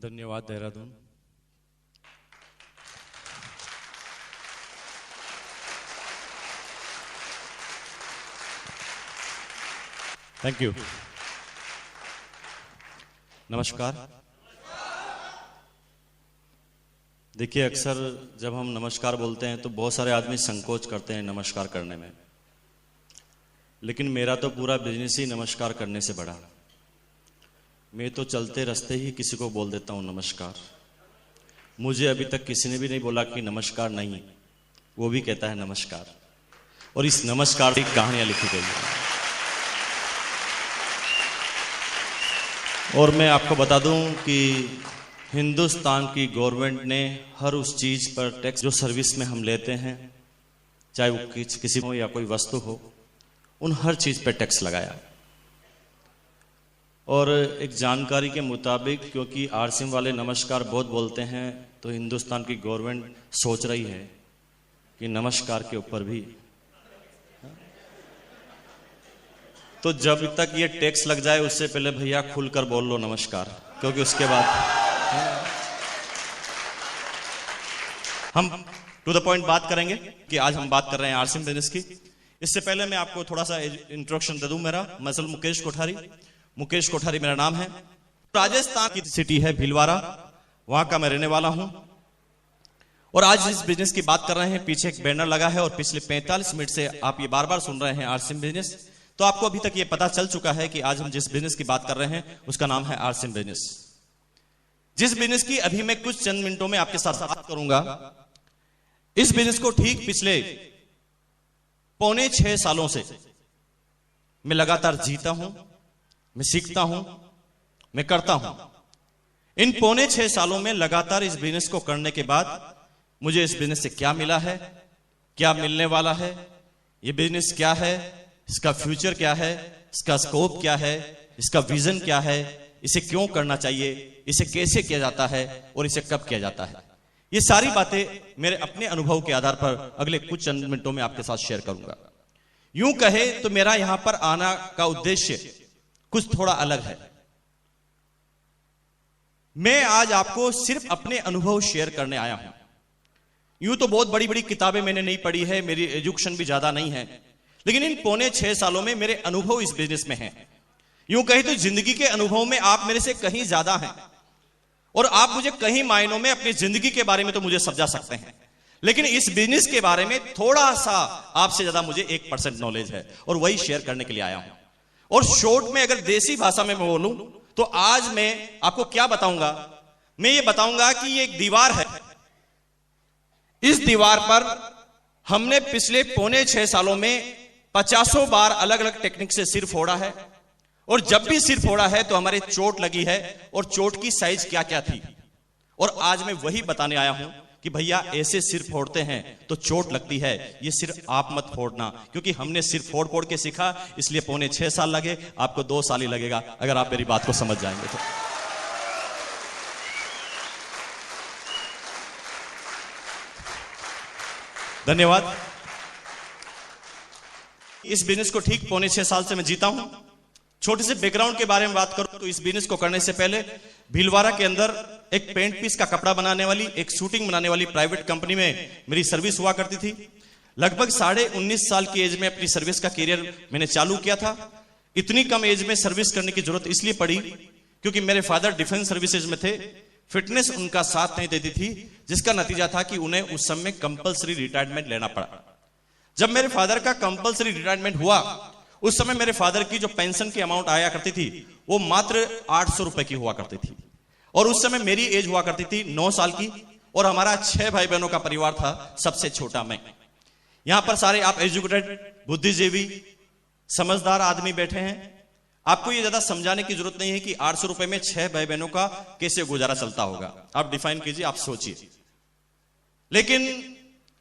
धन्यवाद Dehradun. Thank you. नमस्कार। देखिए, अक्सर जब हम नमस्कार बोलते हैं तो बहुत सारे आदमी संकोच करते हैं नमस्कार करने में, लेकिन मेरा तो पूरा बिजनेस ही नमस्कार करने से बढ़ा। मैं तो चलते रास्ते ही किसी को बोल देता हूं नमस्कार। मुझे अभी तक किसी ने भी नहीं बोला कि नमस्कार नहीं, वो भी कहता है नमस्कार। और इस नमस्कार की कहानियां लिखी गई है। और मैं आपको बता दूं कि हिंदुस्तान की गवर्नमेंट ने हर उस चीज पर टैक्स जो सर्विस में हम लेते हैं, चाहे वो किसी हो या कोई वस्तु हो, उन हर चीज पर टैक्स लगाया। और एक जानकारी के मुताबिक, क्योंकि आरसीएम वाले नमस्कार बहुत बोलते हैं, तो हिंदुस्तान की गवर्नमेंट सोच रही है कि नमस्कार के ऊपर भी, तो जब तक ये टैक्स लग जाए उससे पहले भैया खुलकर बोल लो नमस्कार, क्योंकि उसके बाद हम टू द पॉइंट बात करेंगे कि आज हम बात कर रहे हैं आरसीएम बिजनेस की। इससे पहले मैं आपको थोड़ा सा इंट्रोडक्शन दे दूं। मैं मुकेश कोठारी मेरा नाम है। राजस्थान की सिटी है भीलवाड़ा, वहां का मैं रहने वाला हूं। और आज इस बिजनेस की बात कर रहे हैं। पीछे एक बैनर लगा है और पिछले 45 मिनट से आप ये बार बार सुन रहे हैं आरसीएम बिजनेस। तो आपको अभी तक ये पता चल चुका है कि आज हम जिस बिजनेस की बात कर रहे हैं उसका नाम है आरसीएम बिजनेस। जिस बिजनेस की अभी मैं कुछ चंद मिनटों में आपके साथ बात करूंगा, इस बिजनेस को ठीक पिछले 5.25 सालों से मैं लगातार जीता हूं, मैं सीखता हूं, मैं करता हूं। इन 5.25 सालों में लगातार इस बिजनेस को करने के बाद मुझे इस बिजनेस से क्या मिला है, क्या मिलने वाला है, ये बिजनेस क्या है, इसका फ्यूचर क्या है, इसका स्कोप क्या है, इसका विजन क्या है, इसे क्यों करना चाहिए, इसे कैसे किया जाता है और इसे कब किया जाता है, ये सारी बातें मेरे अपने अनुभव के आधार पर अगले कुछ चंद मिनटों में आपके साथ शेयर करूंगा। यूं कहे तो मेरा यहां पर आना का उद्देश्य कुछ थोड़ा अलग है। मैं आज आपको सिर्फ अपने अनुभव शेयर करने आया हूं। यूं तो बहुत बड़ी बड़ी किताबें मैंने नहीं पढ़ी है, मेरी एजुकेशन भी ज्यादा नहीं है, लेकिन इन 5.25 सालों में मेरे अनुभव इस बिजनेस में हैं। यूं कहे तो जिंदगी के अनुभव में आप मेरे से कहीं ज्यादा हैं, और आप मुझे कहीं मायनों में अपनी जिंदगी के बारे में तो मुझे समझा सकते हैं, लेकिन इस बिजनेस के बारे में थोड़ा सा आपसे ज्यादा मुझे 1% नॉलेज है, और वही शेयर करने के लिए आया हूं। और शॉर्ट में अगर देसी भाषा में मैं बोलूं तो आज मैं आपको क्या बताऊंगा, मैं ये बताऊंगा कि ये एक दीवार है। इस दीवार पर हमने पिछले 5.25 सालों में 50 बार अलग अलग टेक्निक से सिर फोड़ा है, और जब भी सिर फोड़ा है तो हमारे चोट लगी है, और चोट की साइज क्या क्या थी। और आज मैं वही बताने आया हूं कि भैया ऐसे सिर फोड़ते हैं तो चोट लगती है, ये सिर आप मत फोड़ना, क्योंकि हमने सिर फोड़ फोड़ के सीखा, इसलिए 5.25 साल लगे, आपको 2 साल ही लगेगा अगर आप मेरी बात को समझ जाएंगे तो। धन्यवाद। इस बिजनेस को ठीक 5.25 साल से मैं जीता हूं। छोटे से बैकग्राउंड के बारे में बात करूं तो इस बिजनेस को करने से पहले भीलवाड़ा के अंदर एक पेंट पीस का कपड़ा बनाने वाली, एक शूटिंग बनाने वाली प्राइवेट कंपनी में मेरी सर्विस हुआ करती थी। लगभग 19.5 साल की एज में अपनी सर्विस का कैरियर मैंने चालू किया था। इतनी कम एज में सर्विस करने की जरूरत इसलिए पड़ी क्योंकि मेरे फादर डिफेंस सर्विसेज में थे। फिटनेस उनका साथ नहीं देती थी, जिसका नतीजा था कि उन्हें उस समय कंपल्सरी रिटायरमेंट लेना पड़ा। जब मेरे फादर का कंपल्सरी रिटायरमेंट हुआ, उस समय मेरे फादर की जो पेंशन की अमाउंट आया करती थी वो मात्र 800 रुपए की हुआ करती थी। और उस समय मेरी एज हुआ करती थी 9 साल की, और हमारा 6 भाई बहनों का परिवार था, सबसे छोटा मैं। यहां पर सारे आप एजुकेटेड, बुद्धिजीवी, समझदार आदमी बैठे हैं। आपको ये ज्यादा समझाने की जरूरत नहीं है कि 800 रुपए में 6 भाई बहनों का कैसे गुजारा चलता होगा। आप डिफाइन कीजिए, आप सोचिए। लेकिन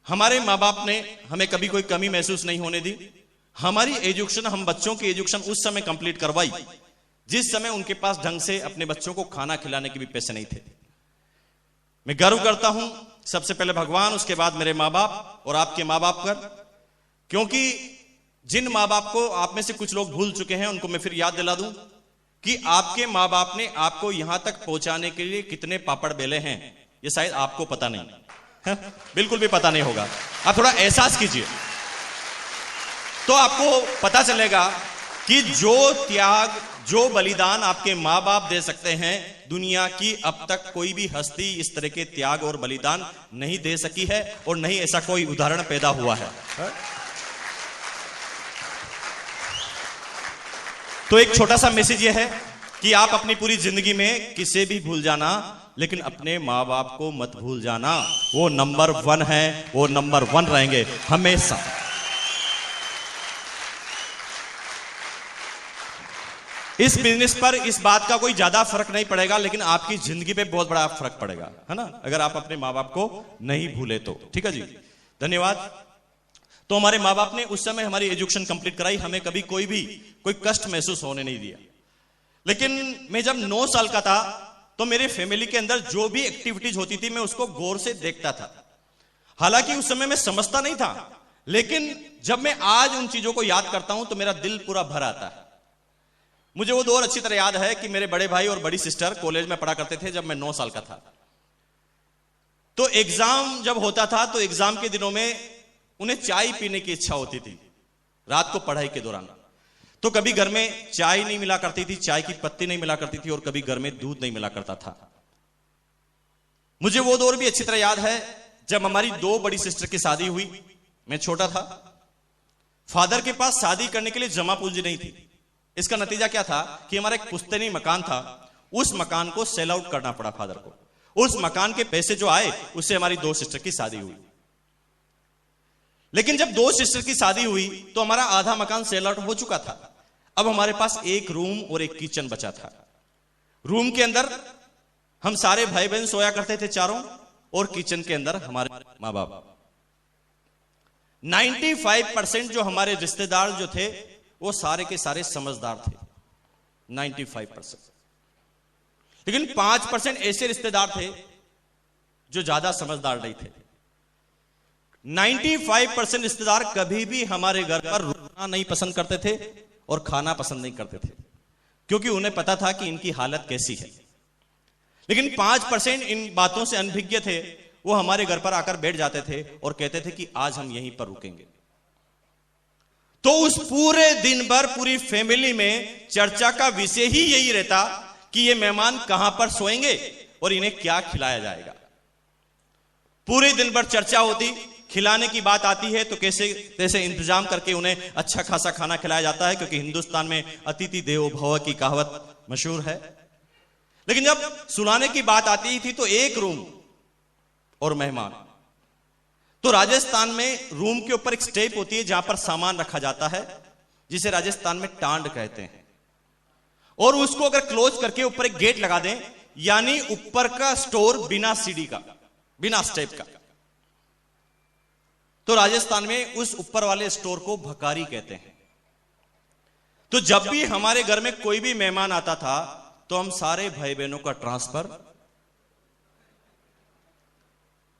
हमारे माँ बाप ने हमें कभी कोई कमी महसूस नहीं होने दी। हमारी एजुकेशन, हम बच्चों की एजुकेशन उस समय कंप्लीट करवाई जिस समय उनके पास ढंग से अपने बच्चों को खाना खिलाने के भी पैसे नहीं थे। मैं गर्व करता हूं सबसे पहले भगवान, उसके बाद मेरे माँ बाप और आपके माँ बाप पर, क्योंकि जिन माँ बाप को आप में से कुछ लोग भूल चुके हैं उनको मैं फिर याद दिला दूं कि आपके माँ बाप ने आपको यहां तक पहुंचाने के लिए कितने पापड़ बेले हैं, ये शायद आपको पता नहीं है, बिल्कुल भी पता नहीं होगा। आप थोड़ा एहसास कीजिए तो आपको पता चलेगा कि जो त्याग, जो बलिदान आपके माँ बाप दे सकते हैं, दुनिया की अब तक कोई भी हस्ती इस तरह के त्याग और बलिदान नहीं दे सकी है और नहीं ऐसा कोई उदाहरण पैदा हुआ है। तो एक छोटा सा मैसेज यह है कि आप अपनी पूरी जिंदगी में किसे भी भूल जाना, लेकिन अपने माँ बाप को मत भूल जाना। वो नंबर 1 है, वो नंबर 1 रहेंगे हमेशा। इस बिजनेस पर इस बात का कोई ज्यादा फर्क नहीं पड़ेगा, लेकिन आपकी जिंदगी पे बहुत बड़ा फर्क पड़ेगा, है ना, अगर आप अपने माँ बाप को नहीं भूले तो। ठीक है जी, धन्यवाद। तो हमारे माँ बाप ने उस समय हमारी एजुकेशन कंप्लीट कराई, हमें कभी कोई कष्ट महसूस होने नहीं दिया। लेकिन मैं जब 9 साल का था तो मेरे फैमिली के अंदर जो भी एक्टिविटीज होती थी मैं उसको गौर से देखता था। हालांकि उस समय मैं समझता नहीं था, लेकिन जब मैं आज उन चीजों को याद करता हूं तो मेरा दिल पूरा भर आता है। मुझे वो दौर अच्छी तरह याद है कि मेरे बड़े भाई और बड़ी सिस्टर कॉलेज में पढ़ा करते थे जब मैं 9 साल का था। तो एग्जाम जब होता था तो एग्जाम के दिनों में उन्हें चाय पीने की इच्छा होती थी रात को पढ़ाई के दौरान। तो कभी घर में चाय नहीं मिला करती थी, चाय की पत्ती नहीं मिला करती थी, और कभी घर में दूध नहीं मिला करता था। मुझे वो दौर भी अच्छी तरह याद है जब हमारी 2 बड़ी सिस्टर की शादी हुई। मैं छोटा था, फादर के पास शादी करने के लिए जमा पूंजी नहीं थी। इसका नतीजा क्या था कि हमारा एक पुश्तैनी मकान था, उस मकान को सेल आउट करना पड़ा फादर को। उस मकान के पैसे जो आए उससे हमारी 2 सिस्टर की शादी हुई। लेकिन जब 2 सिस्टर की शादी हुई तो हमारा आधा मकान सेल आउट हो चुका था। अब हमारे पास एक रूम और एक किचन बचा था। रूम के अंदर हम सारे भाई बहन सोया करते थे चारों, और किचन के अंदर हमारे माँ बाप। 95% जो हमारे रिश्तेदार जो थे वो सारे के सारे समझदार थे, 95%। लेकिन 5% ऐसे रिश्तेदार थे जो ज्यादा समझदार नहीं थे। 95% रिश्तेदार कभी भी हमारे घर पर रुकना नहीं पसंद करते थे और खाना पसंद नहीं करते थे, क्योंकि उन्हें पता था कि इनकी हालत कैसी है। लेकिन 5% इन बातों से अनभिज्ञ थे, वो हमारे घर पर आकर बैठ जाते थे और कहते थे कि आज हम यहीं पर रुकेंगे। तो उस पूरे दिन भर पूरी फैमिली में चर्चा का विषय ही यही रहता कि ये मेहमान कहां पर सोएंगे और इन्हें क्या खिलाया जाएगा। पूरे दिन भर चर्चा होती, खिलाने की बात आती है तो कैसे कैसे इंतजाम करके उन्हें अच्छा खासा खाना खिलाया जाता है, क्योंकि हिंदुस्तान में अतिथि देवो भव की कहावत मशहूर है। लेकिन जब सुलाने की बात आती थी तो एक रूम और मेहमान। तो राजस्थान में रूम के ऊपर एक स्टेप होती है जहां पर सामान रखा जाता है, जिसे राजस्थान में टांड कहते हैं, और उसको अगर क्लोज करके ऊपर एक गेट लगा दें, यानी ऊपर का स्टोर बिना सीढ़ी का, बिना स्टेप का, तो राजस्थान में उस ऊपर वाले स्टोर को भकारी कहते हैं। तो जब भी हमारे घर में कोई भी मेहमान आता था तो हम सारे भाई बहनों का ट्रांसफर,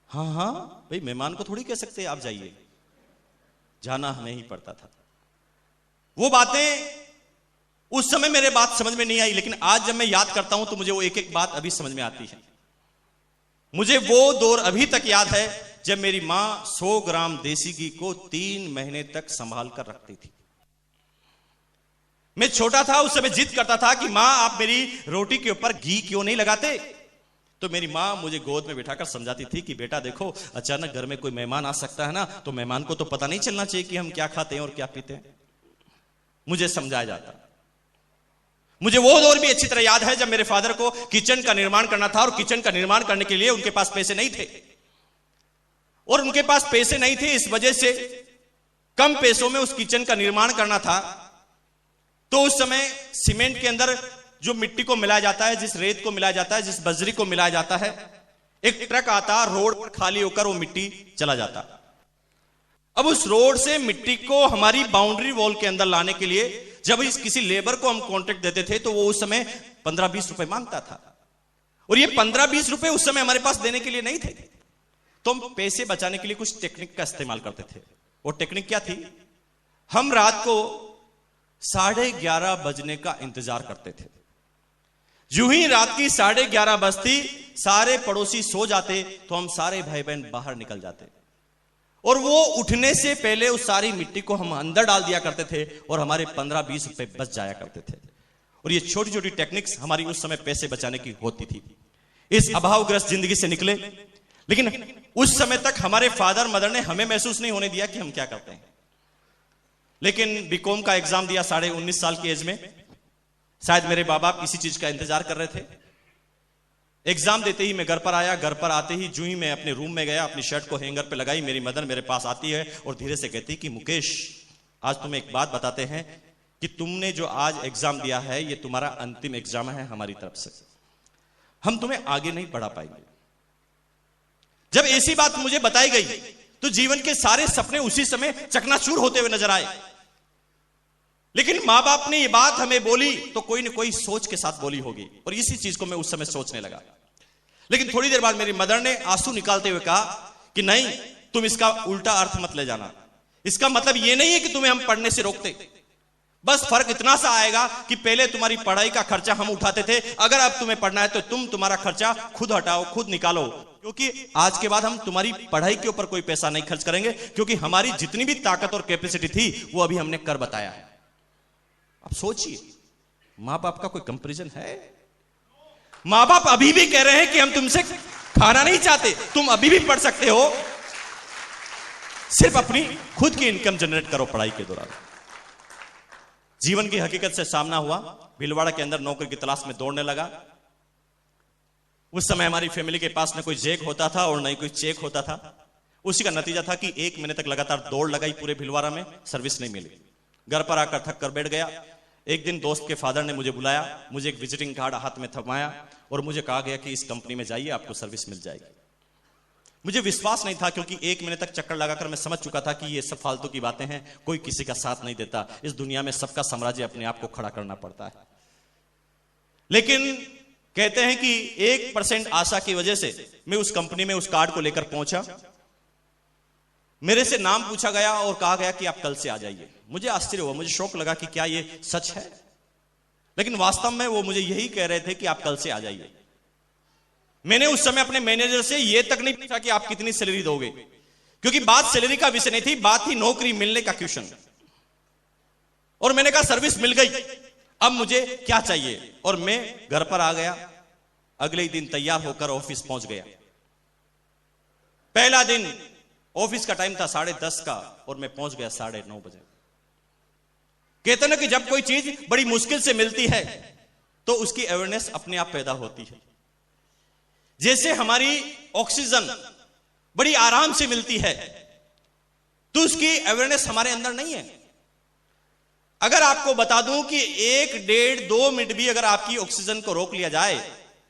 हाँ भाई मेहमान को थोड़ी कह सकते आप जाइए, जाना हमें ही पड़ता था। वो बातें उस समय मेरे बात समझ में नहीं आई, लेकिन आज जब मैं याद करता हूं तो मुझे वो एक एक बात अभी समझ में आती है। मुझे वो दौर अभी तक याद है जब मेरी मां 100 ग्राम देसी घी को 3 महीने तक संभाल कर रखती थी। मैं छोटा था, उस समय जिद करता था कि मां आप मेरी रोटी के ऊपर घी क्यों नहीं लगाते। तो मेरी मां मुझे गोद में बिठाकर समझाती थी कि बेटा देखो, अचानक घर में कोई मेहमान आ सकता है ना, तो मेहमान को तो पता नहीं चलना चाहिए कि हम क्या खाते हैं और क्या पीते हैं। मुझे समझाया जाता। मुझे वो दौर भी अच्छी तरह याद है जब मेरे फादर को किचन का निर्माण करना था, और किचन का निर्माण करने के लिए उनके पास पैसे नहीं थे, और उनके पास पैसे नहीं थे इस वजह से कम पैसों में उस किचन का निर्माण करना था। तो उस समय सीमेंट के अंदर जो मिट्टी को मिलाया जाता है, जिस रेत को मिलाया जाता है, जिस बजरी को मिलाया जाता है, एक ट्रक आता, रोड खाली होकर वो मिट्टी चला जाता। अब उस रोड से मिट्टी को हमारी बाउंड्री वॉल के अंदर लाने के लिए जब इस किसी लेबर को हम कॉन्ट्रैक्ट देते थे तो वो उस समय 15-20 रुपए मांगता था, और ये 15-20 रुपए उस समय हमारे पास देने के लिए नहीं थे। तो हम पैसे बचाने के लिए कुछ टेक्निक का इस्तेमाल करते थे। वो टेक्निक क्या थी? हम रात को 11:30 बजने का इंतजार करते थे। यूं ही रात की 11:30 बजती, सारे पड़ोसी सो जाते तो हम सारे भाई बहन बाहर निकल जाते और वो उठने से पहले उस सारी मिट्टी को हम अंदर डाल दिया करते थे और हमारे 15-20 रुपए बच जाया करते थे। और ये छोटी छोटी टेक्निक्स हमारी उस समय पैसे बचाने की होती थी। इस अभावग्रस्त जिंदगी से निकले, लेकिन उस समय तक हमारे फादर मदर ने हमें महसूस नहीं होने दिया कि हम क्या करते हैं। लेकिन बीकॉम का एग्जाम दिया 19.5 साल की एज में। शायद मेरे बाप इसी चीज का इंतजार कर रहे थे। एग्जाम देते ही मैं घर पर आया। घर पर आते ही जूं ही मैं अपने रूम में गया, अपनी शर्ट को हैंगर पे लगाई, मेरी मदर मेरे पास आती है और धीरे से कहती कि मुकेश, आज तुम्हें एक बात बताते हैं कि तुमने जो आज एग्जाम दिया है ये तुम्हारा अंतिम एग्जाम है हमारी तरफ से, हम तुम्हें आगे नहीं पढ़ा पाएंगे। जब ऐसी बात मुझे बताई गई तो जीवन के सारे सपने उसी समय चकनाचूर होते हुए नजर आए। लेकिन मां बाप ने ये बात हमें बोली तो कोई ना कोई सोच के साथ बोली होगी, और इसी चीज को मैं उस समय सोचने लगा। लेकिन थोड़ी देर बाद मेरी मदर ने आंसू निकालते हुए कहा कि नहीं, तुम इसका उल्टा अर्थ मत ले जाना। इसका मतलब ये नहीं है कि तुम्हें हम पढ़ने से रोकते, बस फर्क इतना सा आएगा कि पहले तुम्हारी पढ़ाई का खर्चा हम उठाते थे, अगर अब तुम्हें पढ़ना है तो तुम तुम्हारा खर्चा खुद हटाओ, खुद निकालो, क्योंकि आज के बाद हम तुम्हारी पढ़ाई के ऊपर कोई पैसा नहीं खर्च करेंगे, क्योंकि हमारी जितनी भी ताकत और कैपेसिटी थी वो अभी हमने कर बताया है। अब सोचिए, मां बाप का कोई कंपैरिजन है? मां बाप अभी भी कह रहे हैं कि हम तुमसे खाना नहीं चाहते, तुम अभी भी पढ़ सकते हो, सिर्फ अपनी खुद की इनकम जनरेट करो पढ़ाई के दौरान। जीवन की हकीकत से सामना हुआ। भीलवाड़ा के अंदर नौकरी की तलाश में दौड़ने लगा। उस समय हमारी फैमिली के पास न कोई जैक होता था और न ही कोई चेक होता था। उसी का नतीजा था कि 1 महीने तक लगातार दौड़ लगाई पूरे भीलवाड़ा में, सर्विस नहीं मिली। घर पर आकर थक कर बैठ गया। एक दिन दोस्त के फादर ने मुझे बुलाया, मुझे एक विजिटिंग कार्ड हाथ में थमाया और मुझे कहा गया कि इस कंपनी में जाइए, आपको सर्विस मिल जाएगी। मुझे विश्वास नहीं था, क्योंकि 1 महीने तक चक्कर लगाकर मैं समझ चुका था कि ये सब फालतू की बातें हैं, कोई किसी का साथ नहीं देता। इस दुनिया में सबका साम्राज्य अपने आप को खड़ा करना पड़ता है। लेकिन कहते हैं कि 1% आशा की वजह से मैं उस कंपनी में उस कार्ड को लेकर पहुंचा। मेरे से नाम पूछा गया और कहा गया कि आप कल से आ जाइए। मुझे आश्चर्य हुआ, मुझे शौक लगा कि क्या ये सच है, लेकिन वास्तव में वो मुझे यही कह रहे थे कि आप कल से आ जाइए। मैंने उस समय अपने मैनेजर से ये तक नहीं पूछा कि आप कितनी सैलरी दोगे, क्योंकि बात सैलरी का विषय नहीं थी, बात थी नौकरी मिलने का क्वेश्चन। और मैंने कहा सर्विस मिल गई, अब मुझे क्या चाहिए, और मैं घर पर आ गया। अगले ही दिन तैयार होकर ऑफिस पहुंच गया। पहला दिन ऑफिस का टाइम था 10:30 का और मैं पहुंच गया 9:30 बजे। कहते ना कि जब कोई चीज बड़ी मुश्किल से मिलती है तो उसकी अवेयरनेस अपने आप पैदा होती है। जैसे हमारी ऑक्सीजन बड़ी आराम से मिलती है तो उसकी अवेयरनेस हमारे अंदर नहीं है। अगर आपको बता दूं कि 1, 1.5, 2 मिनट भी अगर आपकी ऑक्सीजन को रोक लिया जाए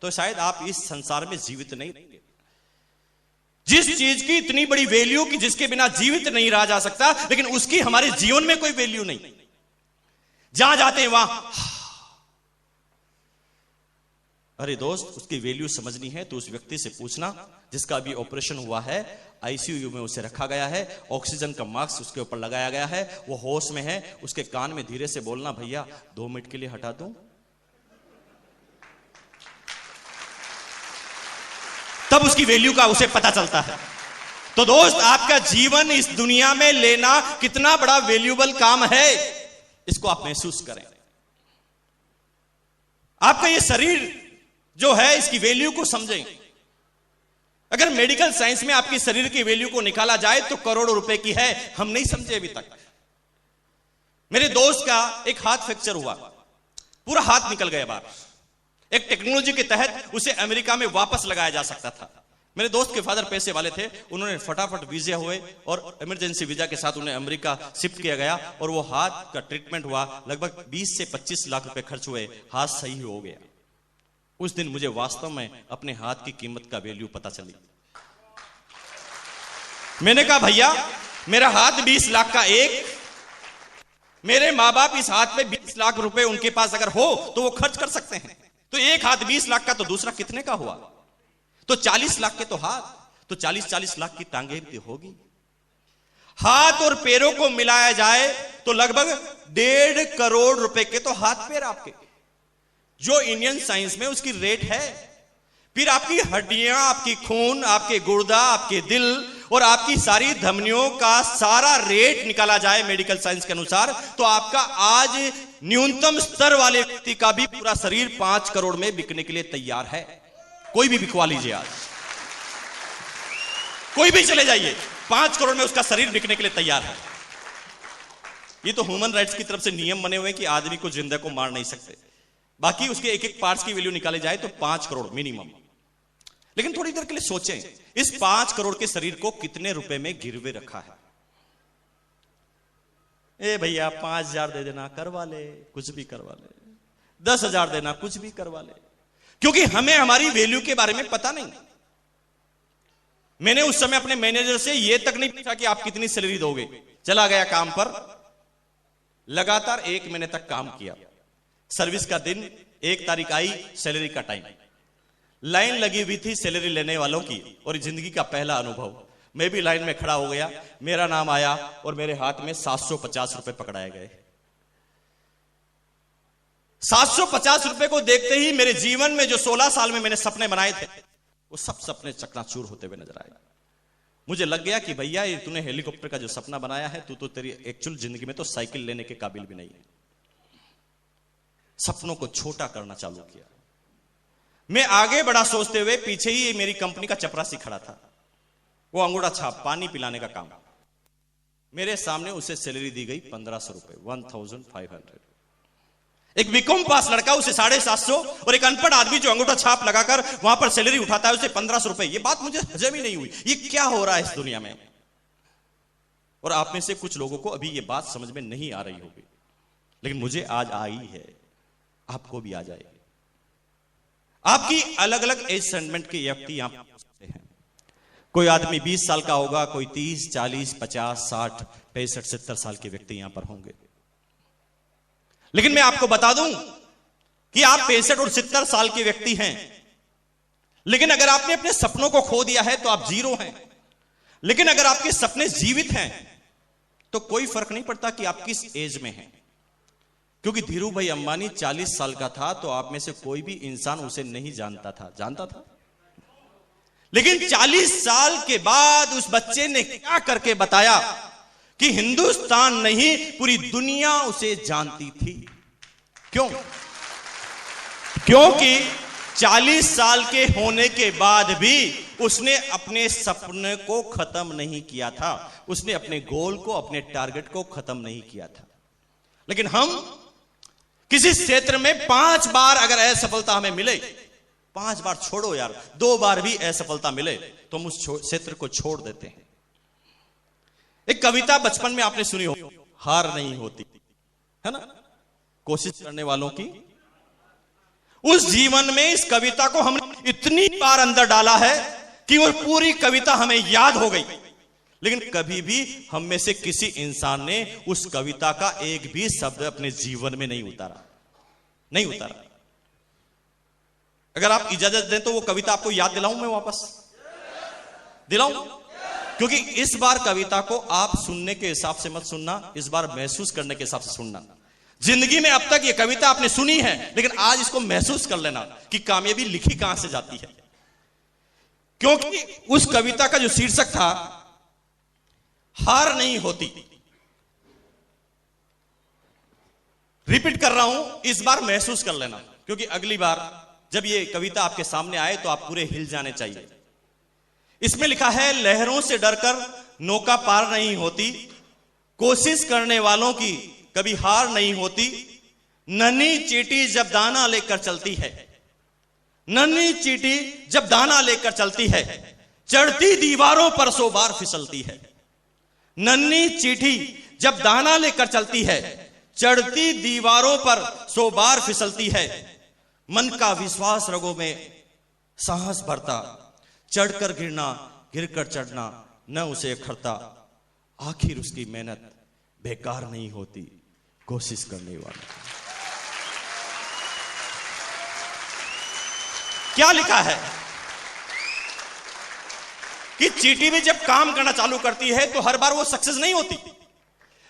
तो शायद आप इस संसार में जीवित नहीं रहेंगे। जिस चीज की इतनी बड़ी वैल्यू कि जिसके बिना जीवित नहीं रहा जा सकता, लेकिन उसकी हमारे जीवन में कोई वैल्यू नहीं। जहां जाते हैं वहां, अरे दोस्त, उसकी वैल्यू समझनी है तो उस व्यक्ति से पूछना जिसका अभी ऑपरेशन हुआ है, आईसीयू में उसे रखा गया है, ऑक्सीजन का मास्क उसके ऊपर लगाया गया है, वो होश में है। उसके कान में धीरे से बोलना, भैया 2 मिनट के लिए हटा दूं। तब उसकी वैल्यू का उसे पता चलता है। तो दोस्त, आपका जीवन इस दुनिया में लेना कितना बड़ा वैल्यूबल काम है, इसको आप महसूस करें। आपका ये शरीर जो है, इसकी वैल्यू को समझें। अगर मेडिकल साइंस में आपकी शरीर की वैल्यू को निकाला जाए तो करोड़ों रुपए की है, हम नहीं समझे अभी तक। मेरे दोस्त का एक हाथ फ्रैक्चर हुआ, पूरा हाथ निकल गया बाहर। एक टेक्नोलॉजी के तहत उसे अमेरिका में वापस लगाया जा सकता था। मेरे दोस्त के फादर पैसे वाले थे, उन्होंने फटाफट वीजा हुए और इमरजेंसी वीजा के साथ उन्हें अमेरिका शिफ्ट किया गया और वो हाथ का ट्रीटमेंट हुआ। लगभग 20 से 25 लाख रुपए खर्च हुए, हाथ सही हो गया। उस दिन मुझे वास्तव में अपने हाथ की कीमत का वैल्यू पता चली। मैंने कहा, भैया मेरा हाथ 20 लाख का एक, मेरे माँ बाप इस हाथ में 20 लाख रुपए उनके पास अगर हो तो वो खर्च कर सकते हैं, तो एक हाथ 20 लाख का तो दूसरा कितने का हुआ? तो 40 लाख के तो हाथ, तो 40 लाख की टांगे भी होगी। हाथ और पैरों को मिलाया जाए तो लगभग 1.5 करोड़ रुपए के तो हाथ पैर आपके। जो इंडियन साइंस में उसकी रेट है। फिर आपकी हड्डियां, आपकी खून, आपके गुर्दा, आपके दिल और आपकी सारी धमनियों का सारा रेट निकाला जाए मेडिकल साइंस के अनुसार, तो आपका आज न्यूनतम स्तर वाले व्यक्ति का भी पूरा शरीर 5 करोड़ में बिकने के लिए तैयार है। कोई भी बिकवा लीजिए, आज कोई भी चले जाइए, 5 करोड़ में उसका शरीर बिकने के लिए तैयार है। ये तो ह्यूमन राइट्स की तरफ से नियम बने हुए हैं कि आदमी को जिंदा को मार नहीं सकते। बाकी उसके एक एक पार्ट्स की वैल्यू निकाले जाए तो 5 करोड़ मिनिमम। लेकिन थोड़ी देर के लिए सोचें, इस 5 करोड़ के शरीर को कितने रुपए में गिरवे रखा है? ए भैया 5,000 दे देना, करवा ले, कुछ भी करवा ले। 10,000 देना, कुछ भी करवा ले। क्योंकि हमें हमारी वैल्यू के बारे में पता नहीं। मैंने उस समय अपने मैनेजर से यह तक नहीं पूछा कि आप कितनी सैलरी दोगे। चला गया काम पर, लगातार 1 महीने तक काम किया। सर्विस का दिन, 1 तारीख आई, सैलरी का टाइम, लाइन लगी हुई थी सैलरी लेने वालों की। और जिंदगी का पहला अनुभव, मैं भी लाइन में खड़ा हो गया। मेरा नाम आया और मेरे हाथ में 750 रुपए पकड़ाए गए। 750 रुपए को देखते ही मेरे जीवन में जो 16 साल में मैंने सपने बनाए थे, वो सब सपने चकनाचूर होते हुए नजर आए। मुझे लग गया कि भैया ये तूने हेलीकॉप्टर का जो सपना बनाया है, तू तो तेरी एक्चुअल जिंदगी में तो साइकिल लेने के काबिल भी नहीं है। सपनों को छोटा करना चालू किया। मैं आगे बड़ा सोचते हुए, पीछे ही मेरी कंपनी का चपरासी खड़ा था, वो अंगूठा छाप पानी पिलाने का काम। मेरे सामने उसे सैलरी दी गई 1500 रुपए, 1500। एक बीकॉम पास लड़का उसे 750, और एक अनपढ़ आदमी जो अंगूठा छाप लगाकर वहां पर सैलरी उठाता है उसे 1500 रुपए। ये बात मुझे हजम ही नहीं हुई। ये क्या हो रहा है इस दुनिया में? और आप में से कुछ लोगों को अभी ये बात समझ में नहीं आ रही होगी, लेकिन मुझे आज आई है, आपको भी आ जाएगी। आपकी अलग अलग एज सेगमेंट के व्यक्ति यहां पर हैं। कोई आदमी 20 साल का होगा, कोई 30, 40, 50, 60, 65, 70 साल के व्यक्ति यहां पर होंगे। लेकिन मैं आपको बता दूं कि आप 65 और 70 साल के व्यक्ति हैं, लेकिन अगर आपने अपने सपनों को खो दिया है तो आप जीरो हैं। लेकिन अगर आपके सपने जीवित हैं तो कोई फर्क नहीं पड़ता कि आप किस एज में हैं। क्योंकि धीरू भाई अंबानी 40 साल का था तो आप में से कोई भी इंसान उसे नहीं जानता था, जानता था। लेकिन 40 साल के बाद उस बच्चे ने क्या करके बताया कि हिंदुस्तान नहीं पूरी दुनिया उसे जानती थी। क्यों? क्योंकि 40 साल के होने के बाद भी उसने अपने सपने को खत्म नहीं किया था, उसने अपने गोल को, अपने टारगेट को खत्म नहीं किया था। लेकिन हम किसी क्षेत्र में 5 बार अगर असफलता हमें मिले, 5 बार छोड़ो यार, 2 बार भी असफलता मिले तो हम उस क्षेत्र को छोड़ देते हैं। एक कविता बचपन में आपने सुनी हो, हार नहीं होती, है ना, कोशिश करने वालों की। उस जीवन में इस कविता को हमने इतनी बार अंदर डाला है कि वो पूरी कविता हमें याद हो गई। लेकिन कभी भी हम में से किसी इंसान ने उस कविता का एक भी शब्द अपने जीवन में नहीं उतारा, नहीं उतारा। अगर आप इजाजत दें तो वो कविता आपको याद दिलाऊं, मैं वापस दिलाऊं? क्योंकि इस बार कविता को आप सुनने के हिसाब से मत सुनना, इस बार महसूस करने के हिसाब से सुनना। जिंदगी में अब तक ये कविता आपने सुनी है, लेकिन आज इसको महसूस कर लेना कि कामयाबी लिखी कहां से जाती है। क्योंकि उस कविता का जो शीर्षक था, हार नहीं होती। रिपीट कर रहा हूं, इस बार महसूस कर लेना, क्योंकि अगली बार जब ये कविता आपके सामने आए तो आप पूरे हिल जाने चाहिए। इसमें लिखा है, लहरों से डरकर नौका पार नहीं होती, कोशिश करने वालों की कभी हार नहीं होती। नन्ही चींटी जब दाना लेकर चलती है, नन्ही चींटी जब दाना लेकर चलती है, चढ़ती दीवारों पर 100 बार फिसलती है। नन्ही चींटी जब दाना लेकर चलती है, चढ़ती दीवारों पर 100 बार फिसलती है। मन का विश्वास रगों में साहस भरता, चढ़कर गिरना, गिरकर चढ़ना न उसे अखरता। आखिर उसकी मेहनत बेकार नहीं होती, कोशिश करने वाला। क्या लिखा है कि चींटी भी जब काम करना चालू करती है तो हर बार वो सक्सेस नहीं होती,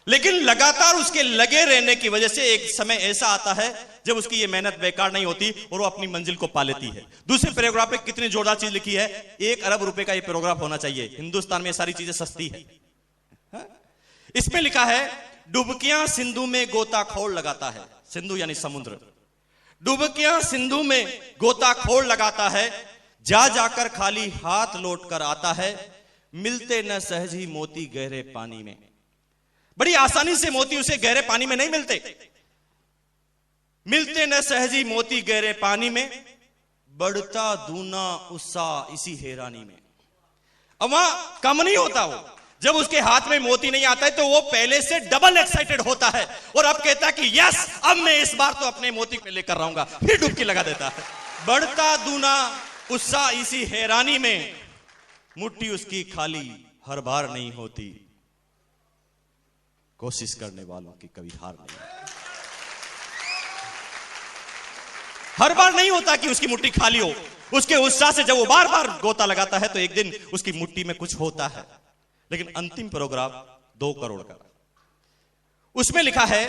लेकिन लगातार उसके लगे रहने की वजह से एक समय ऐसा आता है जब उसकी ये मेहनत बेकार नहीं होती और वो अपनी मंजिल को पा लेती है। दूसरे पैराग्राफ पे कितनी जोरदार चीज लिखी है, 1 अरब रुपए का ये पैराग्राफ होना चाहिए। हिंदुस्तान में सारी चीजें सस्ती है। इसमें लिखा है, डुबकियां सिंधु में गोताखोर लगाता है। सिंधु यानी समुद्र। डुबकियां सिंधु में गोताखोर लगाता है, जा जाकर खाली हाथ लौट कर आता है, मिलते न सहज ही मोती गहरे पानी में। बड़ी आसानी से मोती उसे गहरे पानी में नहीं मिलते। मिलते न सहज ही मोती गहरे पानी में, बढ़ता दूना उत्साह इसी हैरानी में। अब वहां कम नहीं होता वो, जब उसके हाथ में मोती नहीं आता है तो वो पहले से डबल एक्साइटेड होता है और अब कहता है कि यस, अब मैं इस बार तो अपने मोती को लेकर रहूंगा। फिर डुबकी लगा देता है। बढ़ता दूना उत्साह इसी हैरानी में, मुट्ठी उसकी खाली हर बार नहीं होती, कोशिश करने वालों की कभी हार नहीं। हर बार नहीं होता कि उसकी मुट्ठी खाली हो। उसके उत्साह से जब वो बार बार गोता लगाता है तो एक दिन उसकी मुट्ठी में कुछ होता है। लेकिन अंतिम पैराग्राफ 2 करोड़ का, उसमें लिखा है,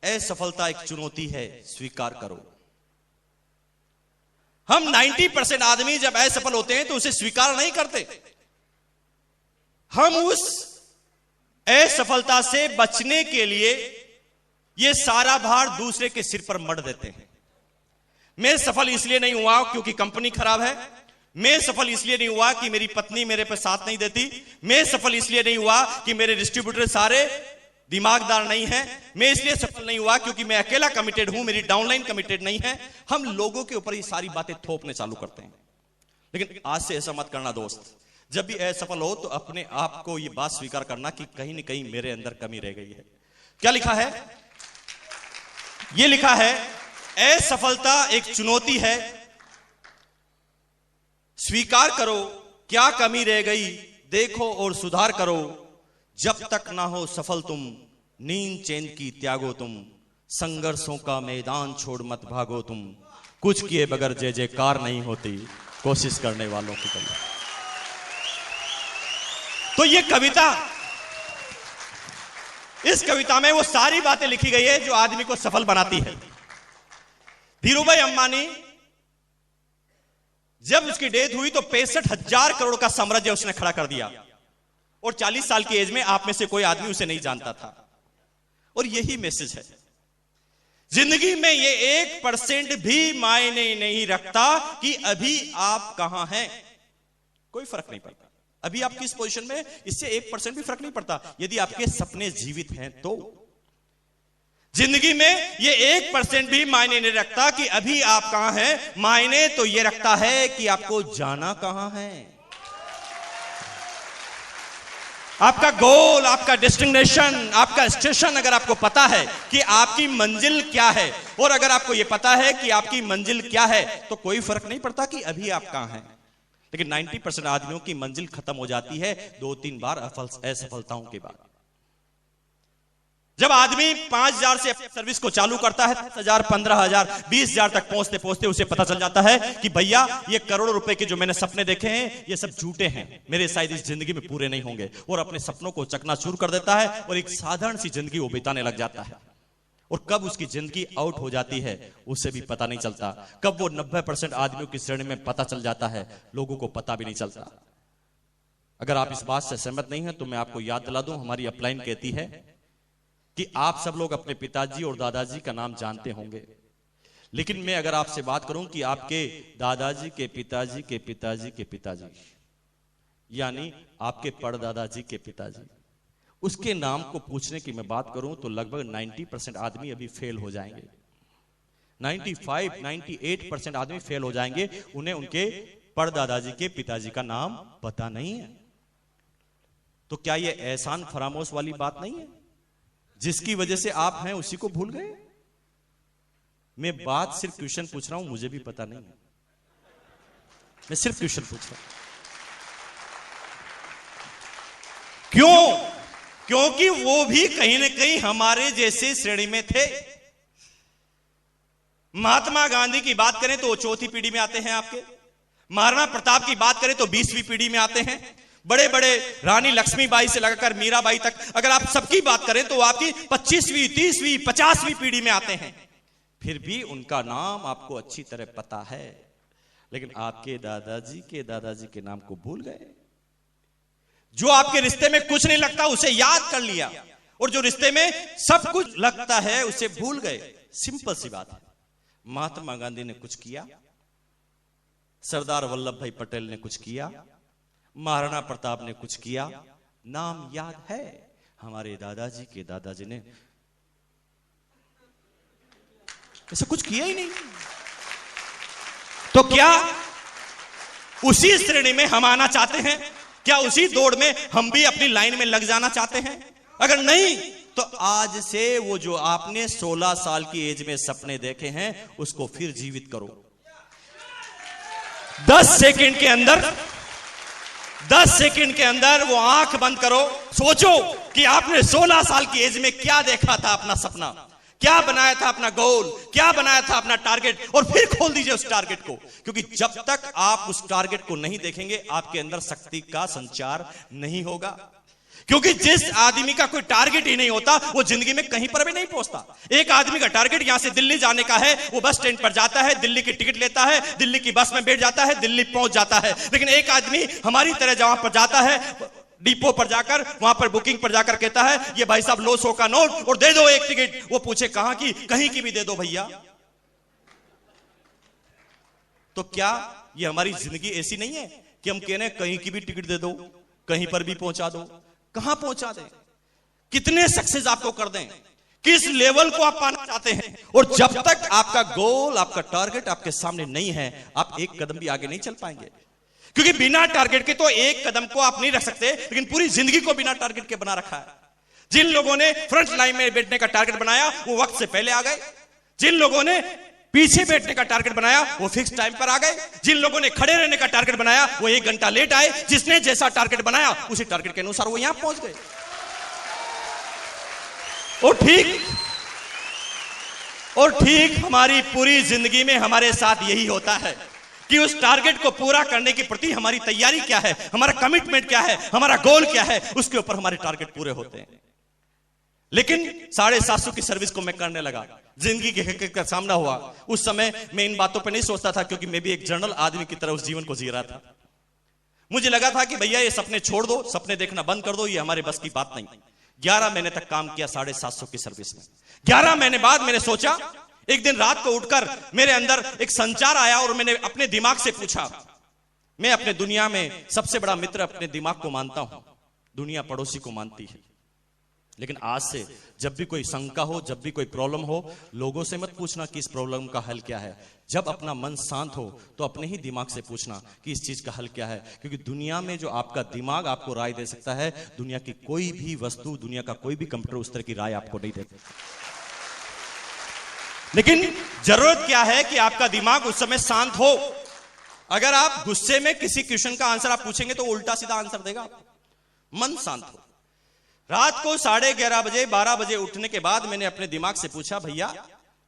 असफलता एक चुनौती है, स्वीकार करो। हम 90% आदमी जब असफल होते हैं तो उसे स्वीकार नहीं करते। हम उस असफलता से बचने के लिए यह सारा भार दूसरे के सिर पर मढ़ देते हैं। मैं सफल इसलिए नहीं हुआ क्योंकि कंपनी खराब है। मैं सफल इसलिए नहीं हुआ कि मेरी पत्नी मेरे पर साथ नहीं देती। मैं सफल इसलिए नहीं हुआ कि मेरे डिस्ट्रीब्यूटर सारे दिमागदार नहीं है। मैं इसलिए सफल नहीं हुआ क्योंकि मैं अकेला कमिटेड हूं, मेरी डाउनलाइन कमिटेड नहीं है। हम लोगों के ऊपर ये सारी बातें थोपने चालू करते हैं। लेकिन आज से ऐसा मत करना दोस्त। जब भी असफल हो तो अपने आप को यह बात स्वीकार करना कि कहीं न कहीं मेरे अंदर कमी रह गई है। क्या लिखा है? यह लिखा है, असफलता एक चुनौती है, स्वीकार करो क्या कमी रह गई, देखो और सुधार करो। जब तक ना हो सफल तुम, नींद चैन की त्यागो तुम, संघर्षों का मैदान छोड़ मत भागो तुम, कुछ किए बगैर जय जयकार नहीं होती, कोशिश करने वालों की कमी। तो ये कविता, इस कविता में वो सारी बातें लिखी गई है जो आदमी को सफल बनाती है। धीरूभाई अंबानी जब उसकी डेथ हुई तो 65,000 करोड़ का साम्राज्य उसने खड़ा कर दिया और 40 साल की एज में आप में से कोई आदमी उसे नहीं जानता था। और यही मैसेज है, जिंदगी में ये 1% भी मायने नहीं रखता कि अभी आप कहां हैं। कोई फर्क नहीं पड़ता अभी आप किस पोजीशन में, इससे 1% भी फर्क नहीं पड़ता यदि आपके सपने जीवित हैं तो। जिंदगी में ये 1% भी मायने नहीं रखता कि अभी आप कहां हैं। मायने तो ये रखता है कि आपको जाना कहां है। आपका गोल, आपका डेस्टिनेशन, आपका स्टेशन अगर आपको पता है कि आपकी मंजिल क्या है, और अगर आपको यह पता है कि आपकी मंजिल क्या है, तो कोई फर्क नहीं पड़ता कि अभी आप कहां हैं। लेकिन 90% आदमियों की मंजिल खत्म हो जाती है 2-3 बार असफलताओं के बाद। जब आदमी 5,000 से अपनी सर्विस को चालू करता है, 10,000, 15,000, 20,000 तक पहुंचते पहुंचते उसे पता चल जाता है कि भैया ये करोड़ों रुपए के जो मैंने सपने देखे हैं ये सब झूठे हैं, मेरे शायद इस जिंदगी में पूरे नहीं होंगे। और अपने सपनों को चकनाचूर कर देता है और एक साधारण सी जिंदगी वो बिताने लग जाता है। और कब उसकी जिंदगी आउट हो जाती है उसे भी पता नहीं चलता। कब वो 90% आदमियों की श्रेणी में पता चल जाता है, लोगों को पता भी नहीं चलता। अगर आप इस बात से सहमत नहीं है तो मैं आपको याद दिला दूं, हमारी अपलाइन कहती है कि आप सब लोग अपने पिताजी और दादाजी का नाम जानते होंगे, लेकिन मैं अगर आपसे बात करूं कि आपके दादाजी के पिताजी के पिताजी के पिताजी, यानी आपके परदादाजी के पिताजी, उसके नाम को पूछने की मैं बात करूं तो लगभग 90% आदमी अभी फेल हो जाएंगे। 95-98% आदमी फेल हो जाएंगे, उन्हें उनके परदादाजी के पिताजी का नाम पता नहीं है। तो क्या यह एहसान फरामोश वाली बात नहीं है? जिसकी वजह से आप हैं उसी को भूल गए। मैं बात सिर्फ क्वेश्चन पूछ रहा हूं, मुझे भी पता नहीं है, मैं सिर्फ क्वेश्चन पूछ रहा हूं। क्यों? क्योंकि वो भी कहीं ना कहीं हमारे जैसे श्रेणी में थे। महात्मा गांधी की बात करें तो वो 4थी पीढ़ी में आते हैं आपके। महाराणा प्रताप की बात करें तो 20वीं पीढ़ी में आते हैं। बड़े बड़े रानी लक्ष्मीबाई से लगाकर मीराबाई तक अगर आप सबकी बात करें तो आपकी 25वीं 30वीं 50वीं पीढ़ी में आते हैं, फिर भी उनका नाम आपको अच्छी तरह पता है, लेकिन आपके दादाजी के नाम को भूल गए। जो आपके रिश्ते में कुछ नहीं लगता उसे याद कर लिया, और जो रिश्ते में सब कुछ लगता है उसे भूल गए। सिंपल सी बात है। महात्मा गांधी ने कुछ किया, सरदार वल्लभ भाई पटेल ने कुछ किया, महाराणा प्रताप ने कुछ किया, नाम याद है। हमारे दादाजी ने ऐसा कुछ किया ही नहीं। तो क्या उसी श्रेणी में हम आना चाहते हैं? क्या उसी दौड़ में हम भी अपनी लाइन में लग जाना चाहते हैं? अगर नहीं तो आज से वो जो आपने 16 साल की एज में सपने देखे हैं उसको फिर जीवित करो। 10 सेकंड के अंदर वो आंख बंद करो, सोचो कि आपने 16 साल की एज में क्या देखा था, अपना सपना क्या बनाया था, अपना गोल क्या बनाया था, अपना टारगेट, और फिर खोल दीजिए उस टारगेट को। क्योंकि जब तक आप उस टारगेट को नहीं देखेंगे आपके अंदर शक्ति का संचार नहीं होगा। क्योंकि जिस आदमी का कोई टारगेट ही नहीं होता वो जिंदगी में कहीं पर भी नहीं पहुंचता। एक आदमी का टारगेट यहां से दिल्ली जाने का है, वो बस स्टैंड पर जाता है, दिल्ली की टिकट लेता है, दिल्ली की बस में बैठ जाता है, दिल्ली पहुंच जाता है। लेकिन एक आदमी हमारी तरह जहां पर जाता है, डिपो पर जाकर वहां पर बुकिंग पर जाकर कहता है ये भाई साहब लो 100 का नोट और दे दो एक टिकट। वो पूछे कहां की? कहीं की भी दे दो भैया। तो क्या ये हमारी जिंदगी ऐसी नहीं है कि हम कहने कहीं की भी टिकट दे दो, कहीं पर भी पहुंचा दो? कहां पहुंचा दें? कितने सक्सेस आपको कर दें? किस लेवल को आप पाना चाहते हैं? और जब तक आपका गोल, आपका टारगेट आपके सामने नहीं है, आप एक कदम भी आगे नहीं चल पाएंगे। क्योंकि बिना टारगेट के तो एक कदम को आप नहीं रख सकते, लेकिन पूरी जिंदगी को बिना टारगेट के बना रखा है। जिन लोगों ने फ्रंट लाइन में बैठने का टारगेट बनाया वो वक्त से पहले आ गए। जिन लोगों ने पीछे बैठने का टारगेट बनाया वो फिक्स टाइम पर आ गए। जिन लोगों ने खड़े रहने का टारगेट बनाया वो 1 घंटा लेट आए। जिसने जैसा टारगेट बनाया उसी टारगेट के अनुसार वो यहां पहुंच गए। और ठीक हमारी पूरी जिंदगी में हमारे साथ यही होता है कि उस टारगेट को पूरा करने के प्रति हमारी तैयारी क्या है, हमारा कमिटमेंट क्या है, हमारा गोल क्या है, उसके ऊपर हमारे टारगेट पूरे होते हैं। लेकिन 750 की सर्विस को मैं करने लगा, जिंदगी की हकीकत का सामना हुआ। उस समय मैं इन बातों पे नहीं सोचता था, क्योंकि मैं भी एक जनरल आदमी की तरह उस जीवन को जी रहा था। मुझे लगा था कि भैया ये सपने छोड़ दो, सपने देखना बंद कर दो, ये हमारे बस की बात नहीं। 11 महीने तक काम किया 750 की सर्विस में। 11 महीने बाद मैंने सोचा, एक दिन रात को उठकर मेरे अंदर एक संचार आया और मैंने अपने दिमाग से पूछा, मैं अपने दुनिया में सबसे बड़ा मित्र अपने दिमाग को मानता हूं, दुनिया पड़ोसी को मानती है। लेकिन आज से जब भी कोई शंका हो, जब भी कोई प्रॉब्लम हो, लोगों से मत पूछना कि इस प्रॉब्लम का हल क्या है। जब अपना मन शांत हो तो अपने ही दिमाग से पूछना कि इस चीज का हल क्या है। क्योंकि दुनिया में जो आपका दिमाग आपको राय दे सकता है, दुनिया की कोई भी वस्तु, दुनिया का कोई भी कंप्यूटर उस तरह की राय आपको नहीं देता। लेकिन जरूरत क्या है कि आपका दिमाग उस समय शांत हो। अगर आप गुस्से में किसी क्वेश्चन का आंसर आप पूछेंगे तो उल्टा सीधा आंसर देगा। मन शांत हो। रात को 11:30 बजे 12 बजे उठने के बाद मैंने अपने दिमाग से पूछा, भैया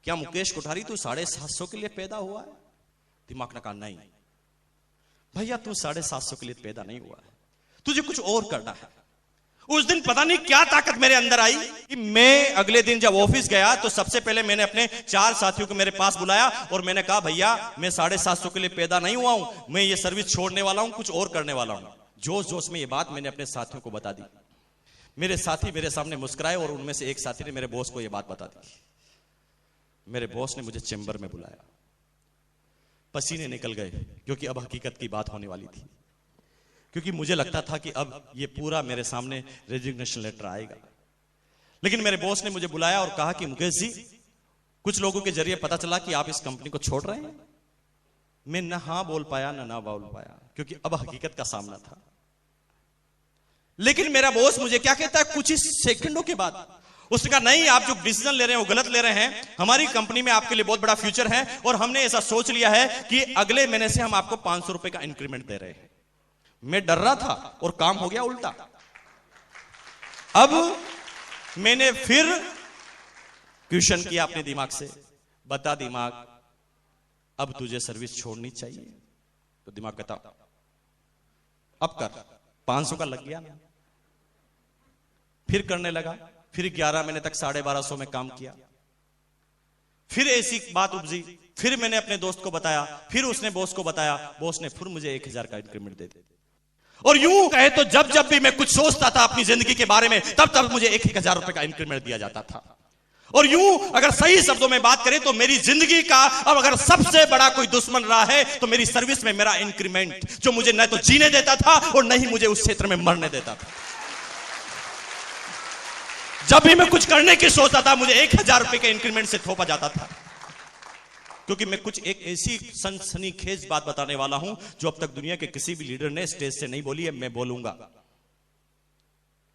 क्या मुकेश कोठारी तू 750 के लिए पैदा हुआ है? दिमाग ने कहा नहीं भैया, तू 750 के लिए पैदा नहीं हुआ है, तुझे कुछ और करना है। उस दिन पता नहीं क्या ताकत मेरे अंदर आई कि मैं अगले दिन जब ऑफिस गया तो सबसे पहले मैंने अपने 4 साथियों को मेरे पास बुलाया और मैंने कहा, भैया मैं 750 के लिए पैदा नहीं हुआ हूं, मैं ये सर्विस छोड़ने वाला हूं, कुछ और करने वाला हूं। जोश जोश में ये बात मैंने अपने साथियों को बता दी। मेरे साथी मेरे सामने मुस्कुराए और उनमें से एक साथी ने मेरे बॉस को यह बात बता दी। मेरे बॉस ने मुझे चेंबर में बुलाया, पसीने निकल गए क्योंकि अब हकीकत की बात होने वाली थी। क्योंकि मुझे लगता था कि अब ये पूरा मेरे सामने रेजिग्नेशन लेटर आएगा। लेकिन मेरे बॉस ने मुझे बुलाया और कहा कि मुकेश जी, कुछ लोगों के जरिए पता चला कि आप इस कंपनी को छोड़ रहे हैं। मैं ना हाँ बोल पाया ना बोल पाया, क्योंकि अब हकीकत का सामना था। लेकिन मेरा बॉस मुझे क्या कहता है कुछ ही सेकंडों के बाद, उसने कहा नहीं, आप जो डिसीजन ले रहे हैं वो गलत ले रहे हैं। हमारी कंपनी में आपके लिए बहुत बड़ा फ्यूचर है और हमने ऐसा सोच लिया है कि अगले महीने से हम आपको 500 रुपए का इंक्रीमेंट दे रहे हैं। मैं डर रहा था और काम हो गया उल्टा। अब मैंने फिर क्वेश्चन किया अपने दिमाग से, बता दिमाग अब तुझे सर्विस छोड़नी चाहिए? तो दिमाग कहता अब कर। 500 का लग गया ना। फिर करने लगा, फिर 11 महीने तक 1250 में काम किया। फिर ऐसी बात उपजी, फिर मैंने अपने दोस्त को बताया, फिर उसने बॉस को बताया, बॉस ने फिर मुझे 1000 का इंक्रीमेंट दे दिया। और यूं कहे तो जब जब भी मैं कुछ सोचता था अपनी जिंदगी के बारे में, तब तब मुझे 1000 रुपए का इंक्रीमेंट दिया जाता था। और यूं अगर सही शब्दों में बात करें तो मेरी जिंदगी का अब अगर सबसे बड़ा कोई दुश्मन रहा है तो मेरी सर्विस में मेरा इंक्रीमेंट, जो मुझे न तो जीने देता था और न ही मुझे उस क्षेत्र में मरने देता था। जब भी मैं कुछ करने की सोचता था, मुझे 1000 रुपए के इंक्रीमेंट से थोपा जाता था। क्योंकि मैं कुछ एक ऐसी सनसनीखेज बात बताने वाला हूं जो अब तक दुनिया के किसी भी लीडर ने स्टेज से नहीं बोली है, मैं बोलूंगा।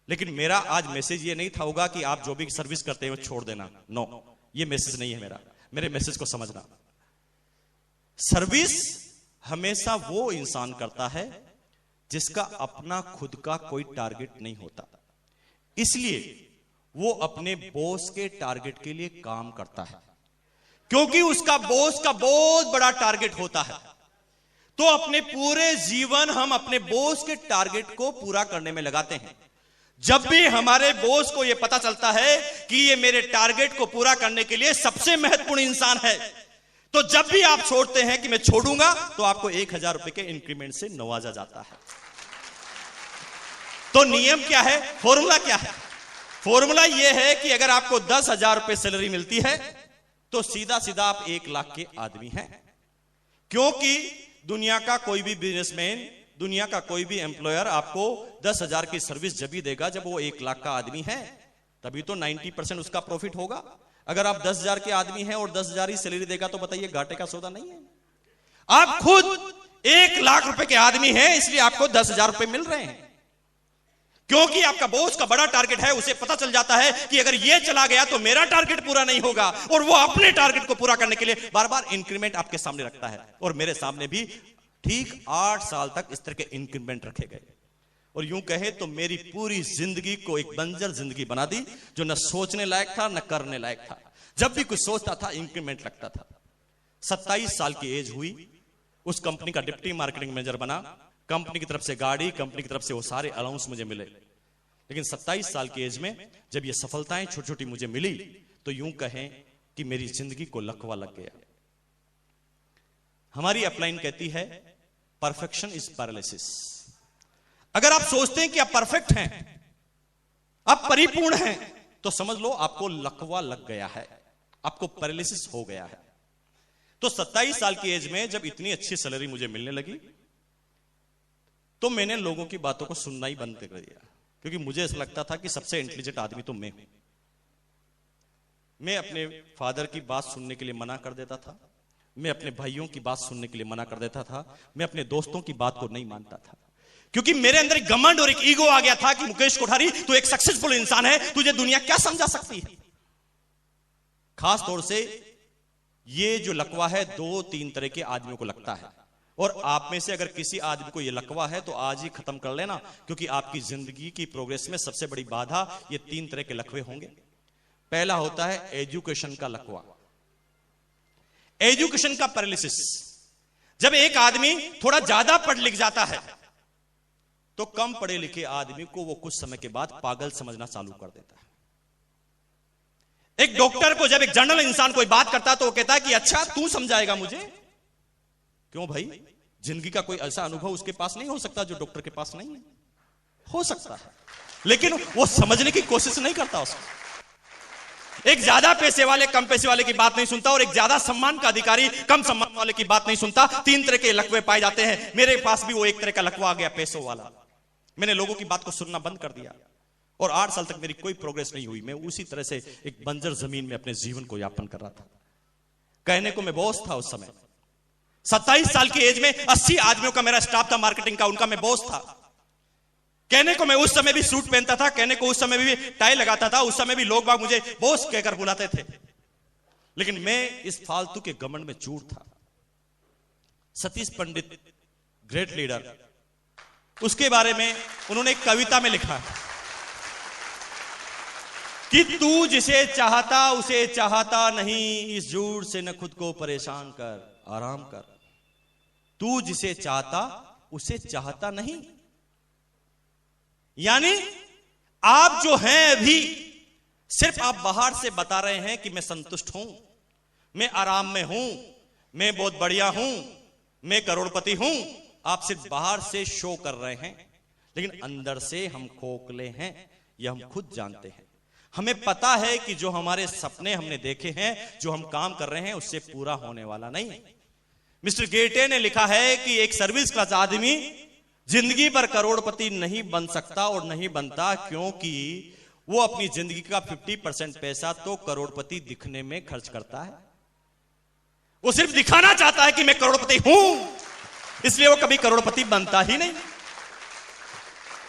लेकिन मेरा आज मैसेज ये नहीं था होगा कि आप जो भी सर्विस करते हैं वो छोड़ देना। नो, ये मैसेज नहीं है मेरा। मेरे मैसेज को समझना। सर्विस हमेशा वो इंसान करता है जिसका अपना खुद का कोई टारगेट नहीं होता, इसलिए वो अपने बॉस के टारगेट के लिए काम करता है। क्योंकि उसका बॉस का बहुत बड़ा टारगेट होता है, तो अपने पूरे जीवन हम अपने बॉस के टारगेट को पूरा करने में लगाते हैं। जब भी हमारे बॉस को यह पता चलता है कि ये मेरे टारगेट को पूरा करने के लिए सबसे महत्वपूर्ण इंसान है, तो जब भी आप छोड़ते हैं कि मैं छोड़ूंगा, तो आपको 1000 रुपए के इंक्रीमेंट से नवाजा जाता है। तो नियम क्या है, फॉर्मूला क्या है? फॉर्मूला यह है कि अगर आपको 10,000 रुपए सैलरी मिलती है तो सीधा सीधा आप 1 लाख के आदमी हैं। क्योंकि दुनिया का कोई भी बिजनेसमैन, दुनिया का कोई भी एम्प्लॉयर आपको 10,000 की सर्विस जब भी देगा जब वो 1 लाख का आदमी है, तभी तो 90% उसका प्रॉफिट होगा। अगर आप 10,000 के आदमी हैं और 10,000 ही सैलरी देगा तो बताइए घाटे का सौदा नहीं है। आप खुद 1 लाख रुपए के आदमी हैं, इसलिए आपको 10,000 रुपए मिल रहे हैं। क्योंकि आपका बॉस का बड़ा टारगेट है, उसे पता चल जाता है कि अगर ये चला गया तो मेरा टारगेट पूरा नहीं होगा, और वो अपने टारगेट को पूरा करने के लिए बार बार इंक्रीमेंट आपके सामने रखता है। और मेरे सामने भी ठीक 8 साल तक इस तरह के इंक्रीमेंट रखे गए। और यूं कहे तो मेरी पूरी जिंदगी को एक बंजर जिंदगी बना दी, जो न सोचने लायक था न करने लायक था। जब भी कुछ सोचता था इंक्रीमेंट लगता था। 27 साल की एज हुई, उस कंपनी का डिप्टी मार्केटिंग मैनेजर बना। कंपनी की तरफ से गाड़ी, कंपनी की तरफ से वो सारे अलाउंस मुझे मिले। लेकिन 27 साल की एज में जब ये सफलताएं छोटी छोटी मुझे मिली, तो यूं कहें कि मेरी जिंदगी को लकवा लग गया। हमारी अपलाइन कहती है, परफेक्शन इज पैरालिसिस। अगर आप सोचते हैं कि आप परफेक्ट हैं, आप परिपूर्ण हैं, तो समझ लो आपको लकवा लग गया है, आपको पैरालिसिस हो गया है। तो 27 साल की एज में जब इतनी अच्छी सैलरी मुझे मिलने लगी, तो मैंने लोगों की बातों को सुनना ही बंद कर दिया। क्योंकि मुझे ऐसा लगता था कि सबसे इंटेलिजेंट आदमी तो मैं हूं। मैं अपने फादर की बात सुनने के लिए मना कर देता था, मैं अपने भाइयों की बात सुनने के लिए मना कर देता था, मैं अपने दोस्तों की बात को नहीं मानता था। क्योंकि मेरे अंदर एक घमंड और एक ईगो आ गया था कि मुकेश कोठारी, तू एक सक्सेसफुल इंसान है, तुझे दुनिया क्या समझा सकती है। खास तौर से ये जो लकवा है 2-3 तरह के आदमियों को लगता है, और आप में से अगर किसी आदमी को यह लकवा है तो आज ही खत्म कर लेना। क्योंकि आपकी जिंदगी की प्रोग्रेस में सबसे बड़ी बाधा ये 3 तरह के लकवे होंगे। पहला होता है एजुकेशन का लकवा, एजुकेशन का पैरालिसिस। जब एक आदमी थोड़ा ज्यादा पढ़ लिख जाता है तो कम पढ़े लिखे आदमी को वो कुछ समय के बाद पागल समझना चालू कर देता है। एक डॉक्टर को जब एक जनरल इंसान कोई बात करता है तो वो कहता है कि अच्छा तू समझाएगा मुझे। क्यों भाई, जिंदगी का कोई ऐसा अनुभव उसके पास नहीं हो सकता जो डॉक्टर के पास नहीं है? हो सकता है, लेकिन वो समझने की कोशिश नहीं करता उसको। एक ज्यादा पैसे वाले कम पैसे वाले की बात नहीं सुनता, और एक ज्यादा सम्मान का अधिकारी कम सम्मान वाले की बात नहीं सुनता। 3 तरह के लकवे पाए जाते हैं। मेरे पास भी वो एक तरह का लकवा आ गया, पैसों वाला। मैंने लोगों की बात को सुनना बंद कर दिया, और 8 साल तक मेरी कोई प्रोग्रेस नहीं हुई। मैं उसी तरह से एक बंजर जमीन में अपने जीवन को यापन कर रहा था। कहने को मैं बॉस था उस समय। 27 साल की एज में 80 आदमियों का मेरा स्टाफ था मार्केटिंग का, उनका मैं बॉस था। कहने को मैं उस समय भी सूट पहनता था, कहने को उस समय भी टाई लगाता था, उस समय भी लोग बाग मुझे बॉस कहकर बुलाते थे। लेकिन मैं इस फालतू के घमंड में चूर था। सतीश पंडित, ग्रेट लीडर, उसके बारे में उन्होंने एक कविता में लिखा कि तू जिसे चाहता उसे चाहता नहीं, इस झूठ से न खुद को परेशान कर, आराम कर। तू जिसे चाहता उसे चाहता नहीं, यानी आप जो हैं अभी सिर्फ आप बाहर से बता रहे हैं कि मैं संतुष्ट हूं, मैं आराम में हूं, मैं बहुत बढ़िया हूं, मैं करोड़पति हूं। आप सिर्फ बाहर से शो कर रहे हैं, लेकिन अंदर से हम खोखले हैं, यह हम खुद जानते हैं। हमें पता है कि जो हमारे सपने हमने देखे हैं, जो हम काम कर रहे हैं, उससे पूरा होने वाला नहीं है। मिस्टर गेटे ने लिखा है कि एक सर्विस क्लास आदमी जिंदगी भर करोड़पति नहीं बन सकता और नहीं बनता, क्योंकि वो अपनी जिंदगी का 50% पैसा तो करोड़पति दिखने में खर्च करता है। वो सिर्फ दिखाना चाहता है कि मैं करोड़पति हूं, इसलिए वो कभी करोड़पति बनता ही नहीं।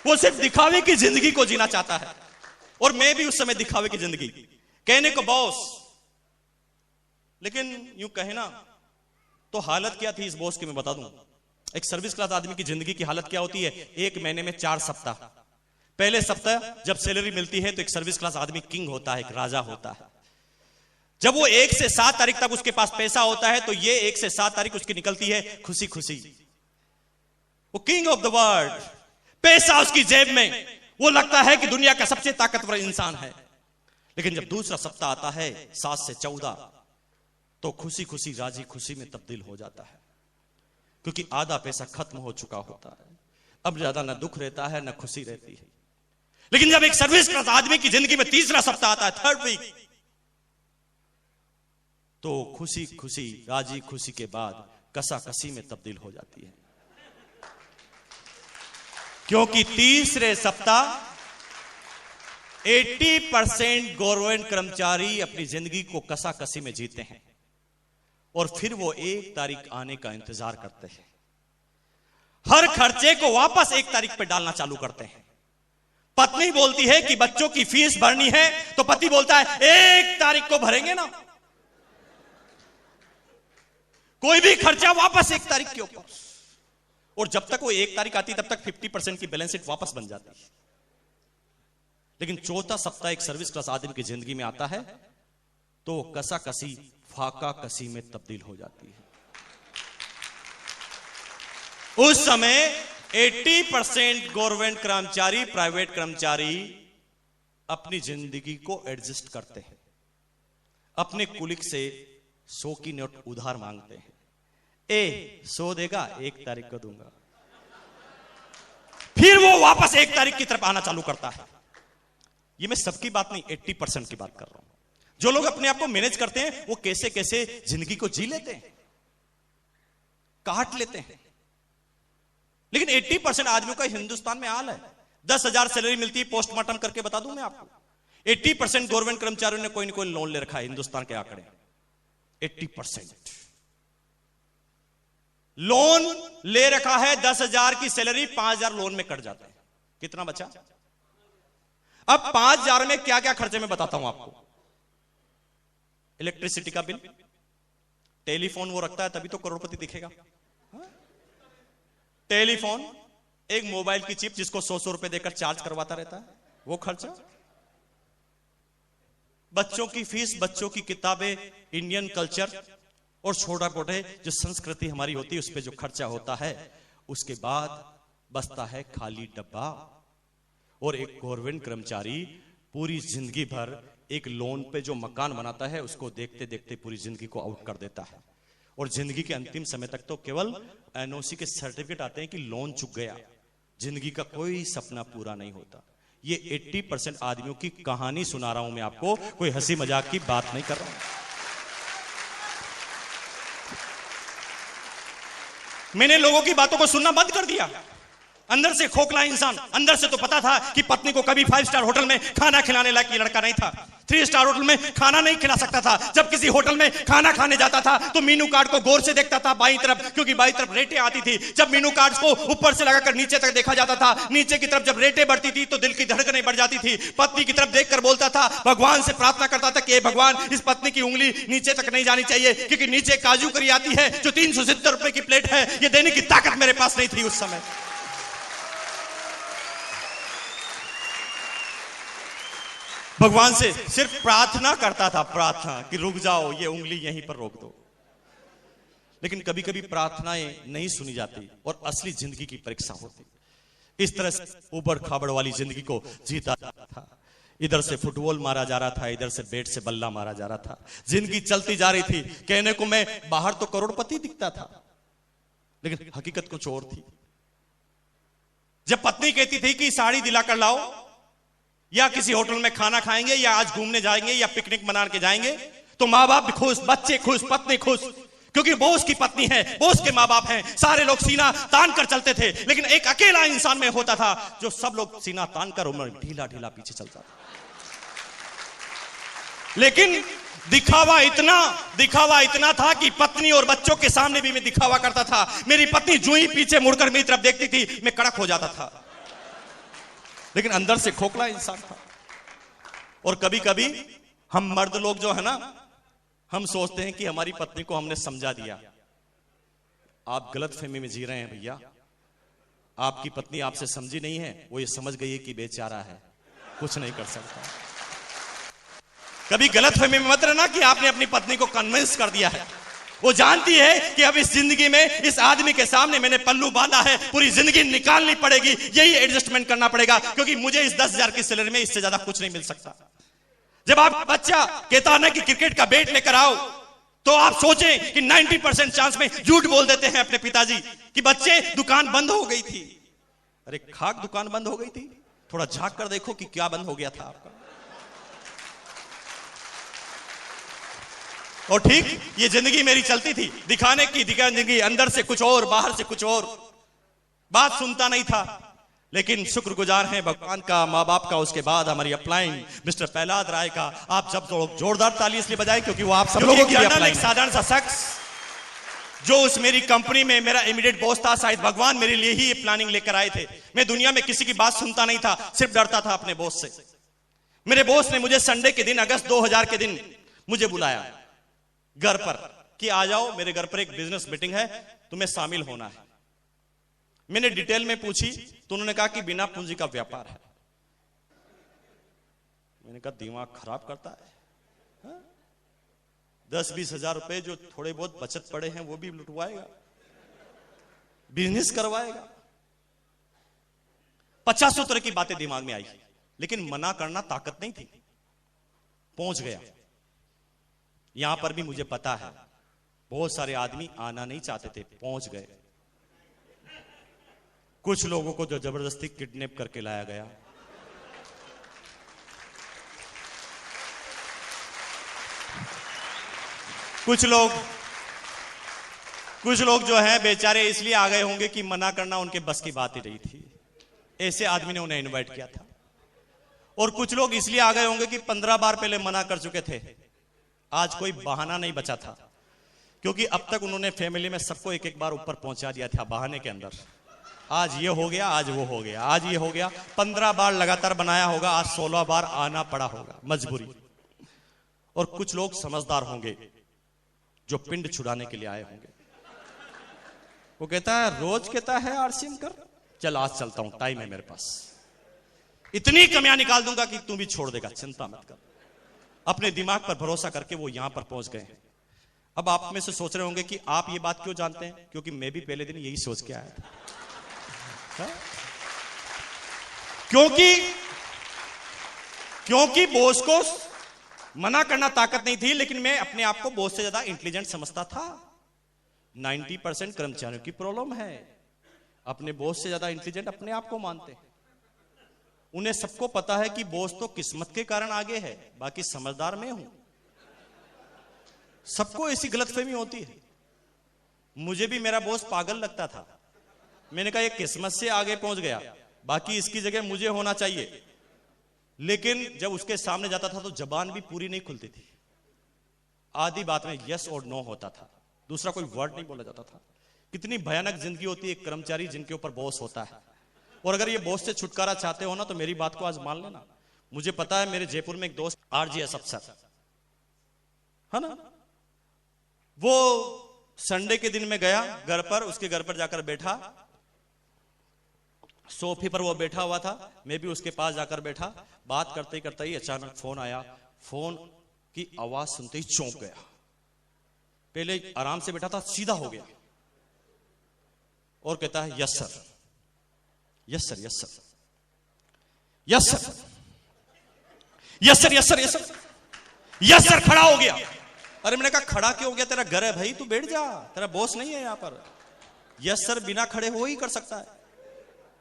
वो सिर्फ दिखावे की जिंदगी को जीना चाहता है, और मैं भी उस समय दिखावे की जिंदगी, कहने को बॉस, लेकिन यूं कहे ना तो हालत क्या थी इस बॉस की मैं बता दूं। एक सर्विस क्लास आदमी की जिंदगी की हालत क्या होती है? एक महीने में 4 सप्ताह। पहले सप्ताह जब सैलरी मिलती है तो एक सर्विस क्लास आदमी किंग होता है, एक राजा होता है। जब वो 1 से 7 तारीख तक उसके पास पैसा होता है तो ये 1 से 7 तारीख उसकी निकलती है खुशी खुशी। वो किंग ऑफ द वर्ल्ड, पैसा उसकी जेब में, वो लगता है कि दुनिया का सबसे ताकतवर इंसान है। लेकिन जब दूसरा सप्ताह आता है 7 से 14, तो खुशी खुशी राजी खुशी में तब्दील हो जाता है, क्योंकि आधा पैसा खत्म हो चुका होता है। अब ज्यादा ना दुख रहता है ना खुशी रहती है। लेकिन जब एक सर्विस क्लास आदमी की जिंदगी में तीसरा सप्ताह आता है, 3rd वीक, तो खुशी खुशी राजी खुशी के बाद कसाकसी में तब्दील हो जाती है, क्योंकि तीसरे सप्ताह 80% गवर्नमेंट कर्मचारी अपनी जिंदगी को कसाकसी में जीते हैं, और फिर वो 1 तारीख आने का इंतजार करते हैं। हर खर्चे को वापस 1 तारीख पे डालना चालू करते हैं। पत्नी बोलती है कि बच्चों की फीस भरनी है, तो पति बोलता है 1 तारीख को भरेंगे ना। कोई भी खर्चा वापस 1 तारीख के ऊपर, और जब तक वो 1 तारीख आती तब तक 50% की बैलेंस शीट वापस बन जाती है। लेकिन चौथा सप्ताह एक सर्विस क्लास आदमी की जिंदगी में आता है तो कसाकसी फाका कसी में तब्दील हो जाती है। उस समय 80% गवर्नमेंट कर्मचारी, प्राइवेट कर्मचारी अपनी जिंदगी को एडजस्ट करते हैं, अपने कुलिक से 100 की नोट उधार मांगते हैं। 100 देगा, 1 तारीख को दूंगा। फिर वो वापस 1 तारीख की तरफ आना चालू करता है। ये मैं सबकी बात नहीं, 80% की बात कर रहा हूं। जो लोग अपने आप को मैनेज करते हैं वो कैसे कैसे जिंदगी को जी लेते हैं, काट लेते हैं। लेकिन 80% आदमियों का हिंदुस्तान में हाल है। 10,000 सैलरी मिलती है, पोस्टमार्टम करके बता दूं मैं आपको, 80% गवर्नमेंट कर्मचारियों ने कोई ना कोई लोन ले रखा है। हिंदुस्तान के आंकड़े 80% लोन ले रखा है। 10,000 की सैलरी 5,000 लोन में कट जाता है। कितना बचा? अब 5,000 में क्या क्या खर्चे में बताता हूं आपको। इलेक्ट्रिसिटी का बिल, टेलीफोन वो रखता है तभी तो करोड़पति दिखेगा। टेलीफोन, एक मोबाइल की चिप जिसको 100 रुपए देकर चार्ज करवाता रहता है, वो खर्चा। बच्चों की फीस, बच्चों की किताबें, इंडियन कल्चर और छोटा मोटे जो संस्कृति हमारी होती है उस पर जो खर्चा होता है। उसके बाद बचता है खाली डब्बा। और एक गवर्नमेंट कर्मचारी पूरी जिंदगी भर एक लोन पे जो मकान बनाता है उसको देखते देखते पूरी जिंदगी को आउट कर देता है, और जिंदगी के अंतिम समय तक तो केवल एनओसी के सर्टिफिकेट आते हैं कि लोन चुक गया। जिंदगी का कोई सपना पूरा नहीं होता। ये 80% आदमियों की कहानी सुना रहा हूं मैं आपको, कोई हंसी मजाक की बात नहीं कर रहा हूं। मैंने लोगों की बातों को सुनना बंद कर दिया। अंदर से खोखला इंसान, अंदर से तो पता था कि पत्नी को कभी 5 स्टार होटल में खाना खिलाने लायक ये लड़का नहीं था। 3 स्टार होटल में खाना नहीं खिला सकता था। जब किसी होटल में खाना खाने जाता था तो मेनू कार्ड को गौर से देखता था बाईं तरफ, क्योंकि बाईं तरफ रेटें आती थी। जब मेनू कार्ड को ऊपर से लगाकर नीचे तक देखा जाता था, नीचे की तरफ जब रेटें बढ़ती थी तो दिल की धड़कनें बढ़ जाती थी। पत्नी की तरफ देखकर बोलता था, भगवान से प्रार्थना करता था कि भगवान इस पत्नी की उंगली नीचे तक नहीं जानी चाहिए, क्योंकि नीचे काजू करी आती है जो 370 रुपए की प्लेट है। ये देने की ताकत मेरे पास नहीं थी उस समय। भगवान से सिर्फ प्रार्थना करता था, प्रार्थना कि रुक जाओ, ये उंगली यहीं पर रोक दो। लेकिन कभी कभी प्रार्थनाएं नहीं सुनी जाती और असली जिंदगी की परीक्षा होती। इस तरह से उबड़ खाबड़ वाली जिंदगी को जीता जाता था। इधर से फुटबॉल मारा जा रहा था, इधर से बैट से बल्ला मारा जा रहा था। जिंदगी चलती जा रही थी। कहने को मैं बाहर तो करोड़पति दिखता था, लेकिन हकीकत कुछ और थी। जब पत्नी कहती थी कि साड़ी दिलाकर लाओ, या किसी होटल में खाना खाएंगे, या आज घूमने जाएंगे, या पिकनिक मना के जाएंगे, तो माँ बाप भी खुश, बच्चे खुश, पत्नी खुश, क्योंकि बॉस की पत्नी है, बॉस के माँ बाप हैं। सारे लोग सीना तान कर चलते थे, लेकिन एक अकेला इंसान में होता था जो सब लोग सीना तान कर उम्र ढीला ढीला पीछे चलता था। लेकिन दिखावा इतना था कि पत्नी और बच्चों के सामने भी मैं दिखावा करता था। मेरी पत्नी जो ही पीछे मुड़कर मेरी तरफ देखती थी, मैं कड़क हो जाता था, लेकिन अंदर से खोखला इंसान था। और कभी कभी हम मर्द लोग जो है ना, हम सोचते हैं कि हमारी पत्नी को हमने समझा दिया। आप गलतफहमी में जी रहे हैं भैया। आपकी पत्नी आपसे समझी नहीं है, वो ये समझ गई है कि बेचारा है, कुछ नहीं कर सकता। कभी गलतफहमी में मत रहना कि आपने अपनी पत्नी को कन्विंस कर दिया है। वो जानती है कि अब इस जिंदगी में इस आदमी के सामने मैंने पल्लू बांधा है, पूरी जिंदगी निकालनी पड़ेगी, यही एडजस्टमेंट करना पड़ेगा, क्योंकि मुझे इस 10,000 की सैलरी में इससे ज्यादा कुछ नहीं मिल सकता। जब आप बच्चा कहता ना कि क्रिकेट का बैट लेकर आओ, तो आप सोचें कि 90% चांस में झूठ बोल देते हैं अपने पिताजी कि बच्चे दुकान बंद हो गई थी। अरे खाक दुकान बंद हो गई थी, थोड़ा झांक कर देखो कि क्या बंद हो गया था आपका। और ठीक ये जिंदगी मेरी चलती थी, दिखाने की जिंदगी, अंदर से कुछ और, बाहर से कुछ और। बात सुनता नहीं था, लेकिन शुक्रगुजार हैं भगवान का, माँ बाप का, उसके बाद हमारी अपलाइन मिस्टर प्रहलाद राय का। आप सब लोग जोरदार ताली इसलिए बजाएं क्योंकि वो आप सब लोगों की अपलाइन। साधारण सा शख्स जो उस मेरी कंपनी में मेरा इमीडिएट बॉस था, शायद भगवान मेरे लिए ही ये प्लानिंग लेकर आए थे। मैं दुनिया में किसी की बात सुनता नहीं था, सिर्फ डरता था अपने बॉस से। मेरे बॉस ने मुझे संडे के दिन, अगस्त 2000 के दिन मुझे बुलाया घर पर कि आ जाओ, मेरे घर पर एक बिजनेस मीटिंग है, तुम्हें शामिल होना है। मैंने डिटेल में पूछी तो उन्होंने कहा कि बिना पूंजी का व्यापार है। मैंने कहा दिमाग खराब करता है, 10-20 हजार रुपए जो थोड़े बहुत बचत पड़े हैं वो भी लुटवाएगा, बिजनेस करवाएगा। 50 तरह की बातें दिमाग में आई, लेकिन मना करना ताकत नहीं थी। पहुंच गया। यहां पर भी मुझे पता है बहुत सारे आदमी आना नहीं चाहते थे, पहुंच गए। कुछ लोगों को जो जबरदस्ती किडनैप करके लाया गया, कुछ लोग जो हैं बेचारे इसलिए आ गए होंगे कि मना करना उनके बस की बात ही नहीं थी, ऐसे आदमी ने उन्हें इनवाइट किया था। और कुछ लोग इसलिए आ गए होंगे कि 15 बार पहले मना कर चुके थे, आज कोई बहाना नहीं बचा था, क्योंकि अब तक उन्होंने फैमिली में सबको एक एक बार ऊपर पहुंचा दिया था बहाने के अंदर। आज ये हो गया, आज वो हो गया, आज ये हो गया। 15 बार लगातार बनाया होगा, आज 16 बार आना पड़ा होगा, मजबूरी। और कुछ लोग समझदार होंगे जो पिंड छुड़ाने के लिए आए होंगे। वो कहता है, रोज कहता है आरसीएम कर, चल आज चलता हूं, टाइम है मेरे पास, इतनी कमियां निकाल दूंगा कि तू भी छोड़ देगा, चिंता मत कर। अपने दिमाग पर भरोसा करके वो यहां पर पहुंच गए। अब आप में से सोच रहे होंगे कि आप ये बात क्यों जानते हैं, क्योंकि मैं भी पहले दिन यही सोच के आया था। क्योंकि बॉस को मना करना ताकत नहीं थी, लेकिन मैं अपने आप को बॉस से ज्यादा इंटेलिजेंट समझता था। 90% कर्मचारियों की प्रॉब्लम है, अपने बॉस से ज्यादा इंटेलिजेंट अपने आप को मानते हैं। उन्हें सबको पता है कि बॉस तो किस्मत के कारण आगे है, बाकी समझदार मैं हूं। सबको ऐसी गलतफहमी होती है। मुझे भी मेरा बॉस पागल लगता था। मैंने कहा ये किस्मत से आगे पहुंच गया, बाकी इसकी जगह मुझे होना चाहिए। लेकिन जब उसके सामने जाता था तो जबान भी पूरी नहीं खुलती थी। आधी बात में यस और नो होता था, दूसरा कोई वर्ड नहीं बोला जाता था। कितनी भयानक जिंदगी होती है एक कर्मचारी जिनके ऊपर बॉस होता है। और अगर ये बॉस से छुटकारा चाहते हो ना, तो मेरी बात को आज मान लेना। मुझे पता है, मेरे जयपुर में एक दोस्त आरजीएस अफसर है ना, वो संडे के दिन में गया घर पर, उसके घर पर जाकर बैठा, सोफे पर वो बैठा हुआ था, मैं भी उसके पास जाकर बैठा। बात करते करते ही अचानक फोन आया। फोन की आवाज सुनते ही चौंक गया। पहले आराम से बैठा था, सीधा हो गया और कहता है yes sir. Yes sir, yes sir, yes sir, yes sir, yes sir, yes sir, yes sir, खड़ा हो गया। अरे मैंने कहा खड़ा क्यों हो गया, तेरा घर है भाई, तू बैठ जा, तेरा बॉस नहीं है यहां पर। यस सर बिना खड़े हो ही कर सकता है,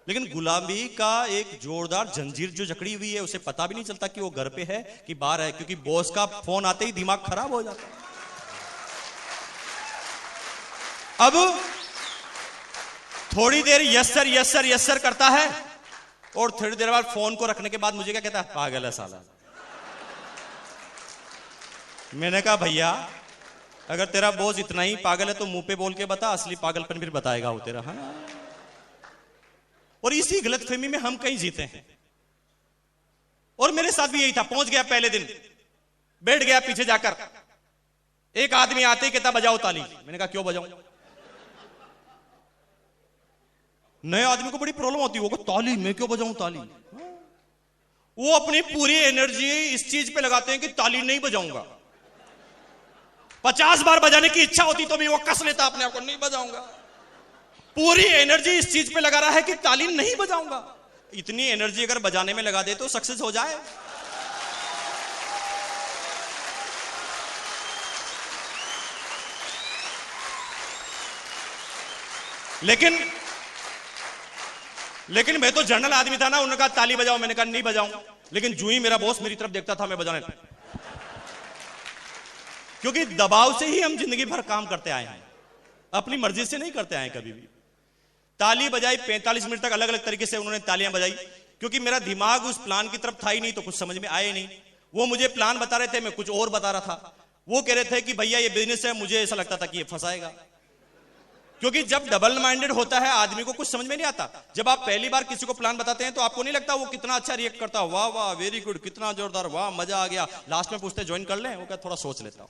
लेकिन गुलामी का एक जोरदार जंजीर जो जकड़ी हुई है, उसे पता भी नहीं चलता कि वो घर पे है कि बाहर है, क्योंकि बॉस का फोन आते ही दिमाग खराब हो जाता है। अब थोड़ी देर yes sir, yes sir, yes sir करता है, और थोड़ी देर बाद फोन को रखने के बाद मुझे क्या कहता है, पागल है साला। मैंने कहा भैया अगर तेरा बॉस इतना ही पागल है तो मुंह पे बोल के बता, असली पागलपन फिर बताएगा वो तेरा, है ना। और इसी गलतफहमी में हम कहीं जीते हैं, और मेरे साथ भी यही था। पहुंच गया पहले दिन, बैठ गया पीछे जाकर, एक आदमी आते ही कहता बजाओ ताली। मैंने कहा क्यों बजाऊं? नए आदमी को बड़ी प्रॉब्लम होती है, वो ताली मैं क्यों बजाऊं ताली। वो अपनी पूरी एनर्जी इस चीज पे लगाते हैं कि ताली नहीं बजाऊंगा। 50 बार बजाने की इच्छा होती तो भी वो कस लेता अपने आप को, नहीं बजाऊंगा। पूरी एनर्जी इस चीज पे लगा रहा है कि ताली नहीं बजाऊंगा। इतनी एनर्जी अगर बजाने में लगा दे तो सक्सेस हो जाए। लेकिन मैं तो जनरल आदमी था ना, उन्होंने कहा ताली बजाओ, मैंने कहा नहीं बजाऊं। लेकिन जो ही मेरा बॉस मेरी तरफ देखता था मैं बजाने, क्योंकि दबाव से ही हम जिंदगी भर काम करते आए हैं, अपनी मर्जी से नहीं करते आए कभी भी। ताली बजाई 45 मिनट तक, अलग अलग तरीके से उन्होंने तालियां बजाई, क्योंकि मेरा दिमाग उस प्लान की तरफ था ही नहीं, तो कुछ समझ में आए नहीं। वो मुझे प्लान बता रहे थे, मैं कुछ और बता रहा था। वो कह रहे थे कि भैया ये बिजनेस है, मुझे ऐसा लगता था कि ये फंसाएगा, क्योंकि जब डबल माइंडेड होता है आदमी को कुछ समझ में नहीं आता। जब आप पहली बार किसी को प्लान बताते हैं तो आपको नहीं लगता वो कितना अच्छा रिएक्ट करता, वाह वाह वेरी गुड, कितना जोरदार, वाह मजा आ गया। लास्ट में पूछते ज्वाइन कर लें, वो क्या थोड़ा सोच लेता हूं।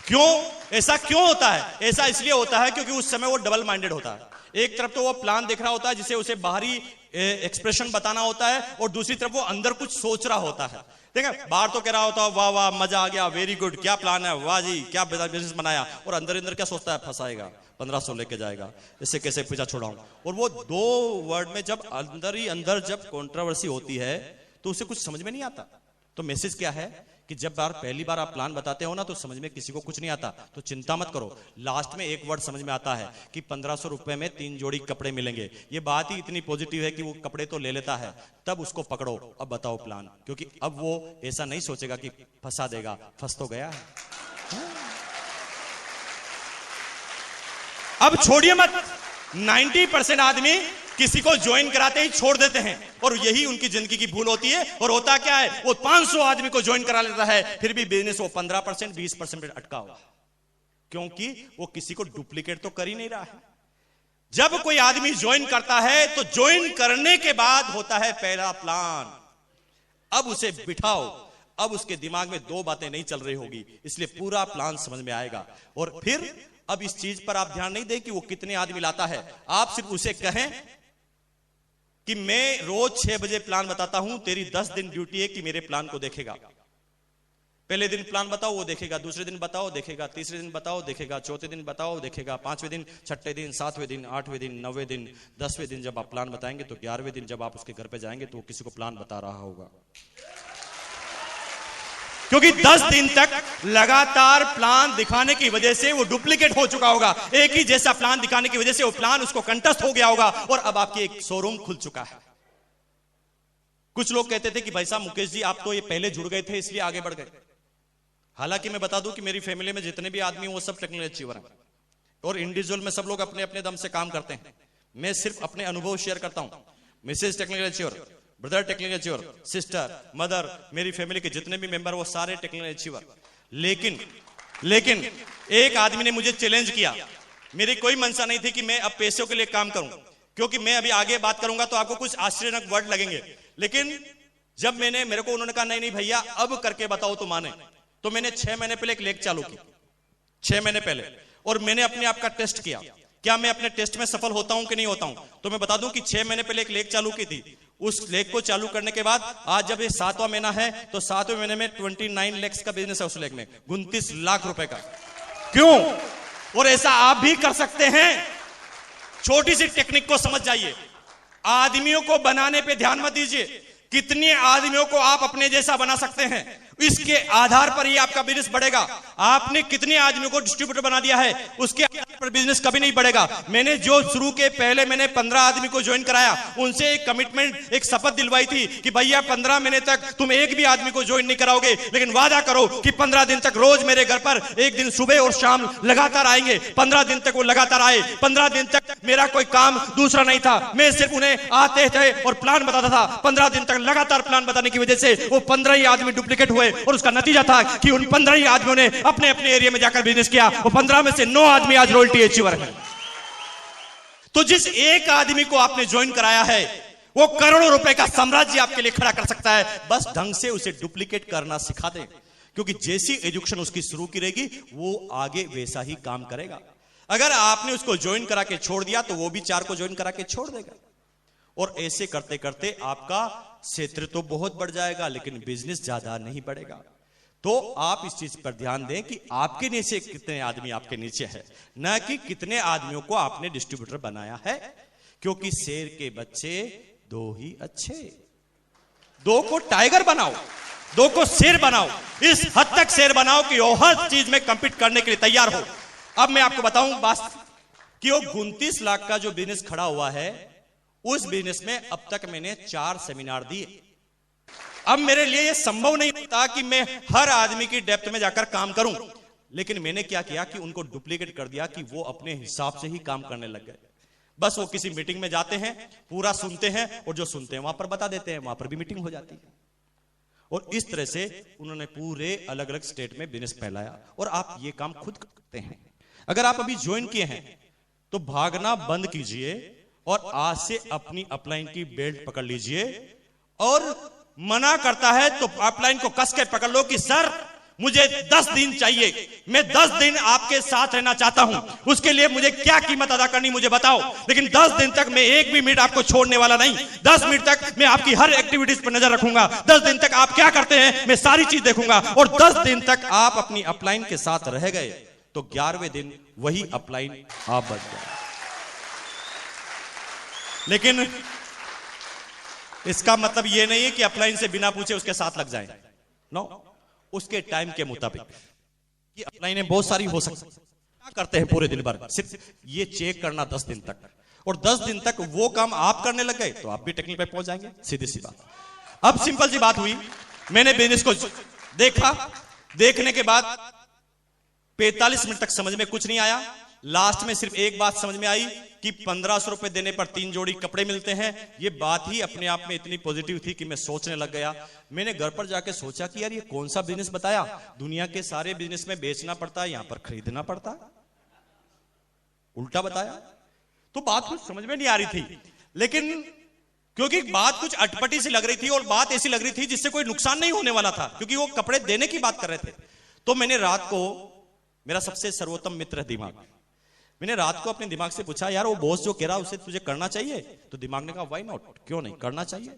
क्यों ऐसा क्यों होता है? ऐसा इसलिए होता है क्योंकि उस समय वो डबल माइंडेड होता है। एक तरफ तो वो प्लान देख रहा होता है जिसे उसे बाहरी एक्सप्रेशन बताना होता है, और दूसरी तरफ वो अंदर कुछ सोच रहा होता है। ठीक है, बाहर तो कह रहा होता है वाह वाह मजा आ गया, वेरी गुड, क्या प्लान है, वाह जी क्या बिजनेस बनाया, और अंदर अंदर क्या सोचता है, फंसाएगा, 1500 लेके जाएगा, इससे कैसे पीछा छोड़ाऊं। और वो दो वर्ड में जब अंदर ही अंदर जब कंट्रोवर्सी होती है तो उसे कुछ समझ में नहीं आता। तो मैसेज क्या है कि जब पहली बार आप प्लान बताते हो ना तो समझ में किसी को कुछ नहीं आता, तो चिंता मत करो, लास्ट में एक वर्ड समझ में आता है कि 1500 रुपए में 3 जोड़ी कपड़े मिलेंगे। ये बात ही इतनी पॉजिटिव है कि वो कपड़े तो ले लेता है, तब उसको पकड़ो, अब बताओ प्लान, क्योंकि अब वो ऐसा नहीं सोचेगा कि फंसा देगा, फंस तो गया है। अब छोड़िए मत, 90% आदमी किसी को ज्वाइन कराते ही छोड़ देते हैं, और यही उनकी जिंदगी की भूल होती है। और होता क्या है, वो 500 आदमी को ज्वाइन करा लेता है, फिर भी बिजनेस वो 15% 20% अटका हुआ, क्योंकि वो किसी को डुप्लीकेट तो कर ही नहीं रहा है। जब कोई आदमी ज्वाइन करता है तो ज्वाइन करने के बाद होता है पहला प्लान। अब उसे बिठाओ, अब उसके दिमाग में 2 बातें नहीं चल रही होगी, इसलिए पूरा प्लान समझ में आएगा। और फिर अब इस चीज पर आप ध्यान नहीं दें कि वो कितने आदमी लाता है, आप सिर्फ उसे कहें कि मैं रोज 6 बजे प्लान बताता हूं, तेरी 10 दिन ड्यूटी है कि मेरे प्लान को देखेगा। पहले दिन प्लान बताओ वो देखेगा, दूसरे दिन बताओ देखेगा, तीसरे दिन बताओ देखेगा, चौथे दिन बताओ देखेगा, 5वें दिन, 6ठे दिन, 7वें दिन, 8वें दिन, 9वें दिन, 10वें दिन जब आप प्लान बताएंगे तो 11वें दिन जब आप उसके घर पे जाएंगे तो वो किसी को प्लान बता रहा होगा, क्योंकि 10 दिन तक लगातार प्लान दिखाने की वजह से वो डुप्लीकेट हो चुका होगा। एक ही जैसा प्लान दिखाने की वजह से वो प्लान उसको कंटस्ट हो गया होगा, और अब आपकी एक शोरूम खुल चुका है। कुछ लोग कहते थे कि भाई साहब मुकेश जी आप तो ये पहले जुड़ गए थे इसलिए आगे बढ़ गए। हालांकि मैं बता दूं कि मेरी फैमिली में जितने भी आदमी हैं वो सब टेक्निकल अचीवर हैं, और इंडिविजुअल में सब लोग अपने अपने दम से काम करते हैं। मैं सिर्फ अपने अनुभव शेयर करता हूं। Mrs technical achiever, brother technical achiever, sister, mother, मेरी फैमिली के जितने भी मेंबर वो सारे टेक्निकल अचीवर। लेकिन एक आदमी ने मुझे चैलेंज किया। मेरी कोई मंशा नहीं थी कि मैं अब पैसों के लिए काम करूं, क्योंकि मैं अभी आगे बात करूंगा तो आपको कुछ आश्चर्यजनक वर्ड लगेंगे। लेकिन जब मेरे को उन्होंने कहा नहीं भैया अब करके बताओ तो माने, तो मैंने 6 महीने पहले एक लेख चालू की, 6 महीने पहले, और मैंने अपने आप का टेस्ट किया, क्या मैं अपने टेस्ट में सफल होता हूं कि नहीं होता हूं। तो मैं बता दूं कि 6 महीने पहले एक लेख चालू की थी। उस लेख को चालू करने के बाद आज जब ये 7वां महीना है तो 7वें महीने में 29 लाख का बिजनेस है उस लेख में, 29 लाख रुपए का। क्यों? और ऐसा आप भी कर सकते हैं। छोटी सी टेक्निक को समझ जाइए। आदमियों को बनाने पे ध्यान मत दीजिए, कितने आदमियों को आप अपने जैसा बना सकते हैं, इसके आधार पर ही आपका बिजनेस बढ़ेगा। आपने कितने आदमियों को डिस्ट्रीब्यूटर बना दिया है, उसके आधार पर बिजनेस कभी नहीं बढ़ेगा। मैंने जो शुरू के पहले मैंने 15 आदमी को ज्वाइन कराया, उनसे एक कमिटमेंट, एक शपथ दिलवाई थी कि भैया 15 महीने तक तुम एक भी आदमी को ज्वाइन नहीं कराओगे, लेकिन वादा करो कि 15 दिन तक रोज मेरे घर पर एक दिन सुबह और शाम लगातार आएंगे। 15 दिन तक वो लगातार आए। 15 दिन तक मेरा कोई काम दूसरा नहीं था, मैं सिर्फ उन्हें आते थे और प्लान बताता था। 15 दिन तक लगातार प्लान बताने की वजह से वो 15 ही आदमी डुप्लीकेट हुए और उसका नतीजा था कि उन 15 ही आदमियों ने अपने अपने एरिया में जाकर बिजनेस किया। वो 15 में से 9 आदमी आज रॉयल्टी अचीवर हैं। तो जिस एक आदमी को आपने ज्वाइन कराया है, वो करोड़ों रुपए का साम्राज्य आपके लिए खड़ा कर सकता है। बस ढंग से उसे डुप्लीकेट करना सिखा दें, क्योंकि जैसी एजुकेशन उसकी शुरू की रहेगी, वो आगे वैसा ही काम करेगा। अगर आपने उसको ज्वाइन करा के छोड़ दिया तो वो भी 4 को ज्वाइन करा के छोड़ देगा। और ऐसे करते करते आपका क्षेत्र तो बहुत बढ़ जाएगा, लेकिन बिजनेस ज्यादा नहीं बढ़ेगा। तो आप इस चीज पर ध्यान दें कि आपके नीचे कितने आदमी आपके नीचे है, न कि कितने आदमियों को आपने डिस्ट्रीब्यूटर बनाया है। क्योंकि शेर के बच्चे 2 ही अच्छे, 2 को टाइगर बनाओ, 2 को शेर बनाओ। इस हद तक शेर बनाओ कि वो हर चीज में कंपीट करने के लिए तैयार हो। अब मैं आपको बताऊं बात कि वो 29 लाख का जो बिजनेस खड़ा हुआ है, उस बिजनेस में अब तक मैंने 4 सेमिनार दिए। अब मेरे लिए यह संभव नहीं था कि मैं हर आदमी की डेप्थ में जाकर काम करूं, लेकिन मैंने क्या किया कि उनको डुप्लीकेट कर दिया कि वो अपने हिसाब से ही काम करने लग गए। बस वो किसी मीटिंग में जाते हैं, पूरा सुनते हैं और जो सुनते हैं वहां पर बता देते हैं, वहां पर भी मीटिंग हो जाती है। और इस तरह से उन्होंने पूरे अलग अलग स्टेट में बिजनेस फैलाया। और आप ये काम खुद करते हैं। अगर आप अभी ज्वाइन किए हैं तो भागना बंद कीजिए और आज से अपनी अपलाइन की बेल्ट पकड़ लीजिए। और मना करता है तो अपलाइन को कस के पकड़ लो कि सर मुझे 10 दिन चाहिए, मैं 10 दिन आपके साथ रहना चाहता हूं, उसके लिए मुझे क्या कीमत अदा करनी मुझे बताओ। लेकिन 10 दिन तक मैं एक भी मिनट आपको छोड़ने वाला नहीं। 10 मिनट तक मैं आपकी हर एक्टिविटीज पर नजर रखूंगा। 10 दिन तक आप क्या करते हैं मैं सारी चीज देखूंगा। और 10 दिन तक आप अपनी अपलाइन के साथ रह गए तो 11वें दिन वही अपलाइन आप बच गए। लेकिन इसका मतलब यह नहीं है कि अपलाइन से बिना पूछे उसके साथ लग जाए। नो, उसके टाइम के मुताबिक ये अपलाइनें बहुत सारी हो सकती हैं। क्या करते हैं पूरे दिन भर, सिर्फ ये चेक करना 10 दिन तक, और 10 दिन तक वो काम आप करने लग गए तो आप भी टेक्निकल पे पहुंच जाएंगे। सीधी सी बात। अब सिंपल सी बात हुई, मैंने बिजनेस को देखा, देखने के बाद 45 मिनट तक समझ में कुछ नहीं आया। लास्ट में सिर्फ एक बात समझ में आई कि 1500 रुपए देने पर 3 जोड़ी कपड़े मिलते हैं। ये बात ही अपने आप में इतनी पॉजिटिव थी कि मैं सोचने लग गया। मैंने घर पर जाके सोचा कि यार ये कौन सा बिजनेस बताया, दुनिया के सारे बिजनेस में बेचना पड़ता है, यहां पर खरीदना पड़ता है, उल्टा बताया। तो बात कुछ समझ में नहीं आ रही थी, लेकिन क्योंकि बात कुछ अटपटी सी लग रही थी और बात ऐसी लग रही थी जिससे कोई नुकसान नहीं होने वाला था, क्योंकि वो कपड़े देने की बात कर रहे थे। तो मैंने रात को, मेरा सबसे सर्वोत्तम मित्र है दिमाग, मैंने रात को अपने दिमाग से पूछा यार वो बॉस जो कह रहा है उसे तुझे करना चाहिए? तो दिमाग ने कहा व्हाई नॉट, क्यों नहीं करना चाहिए।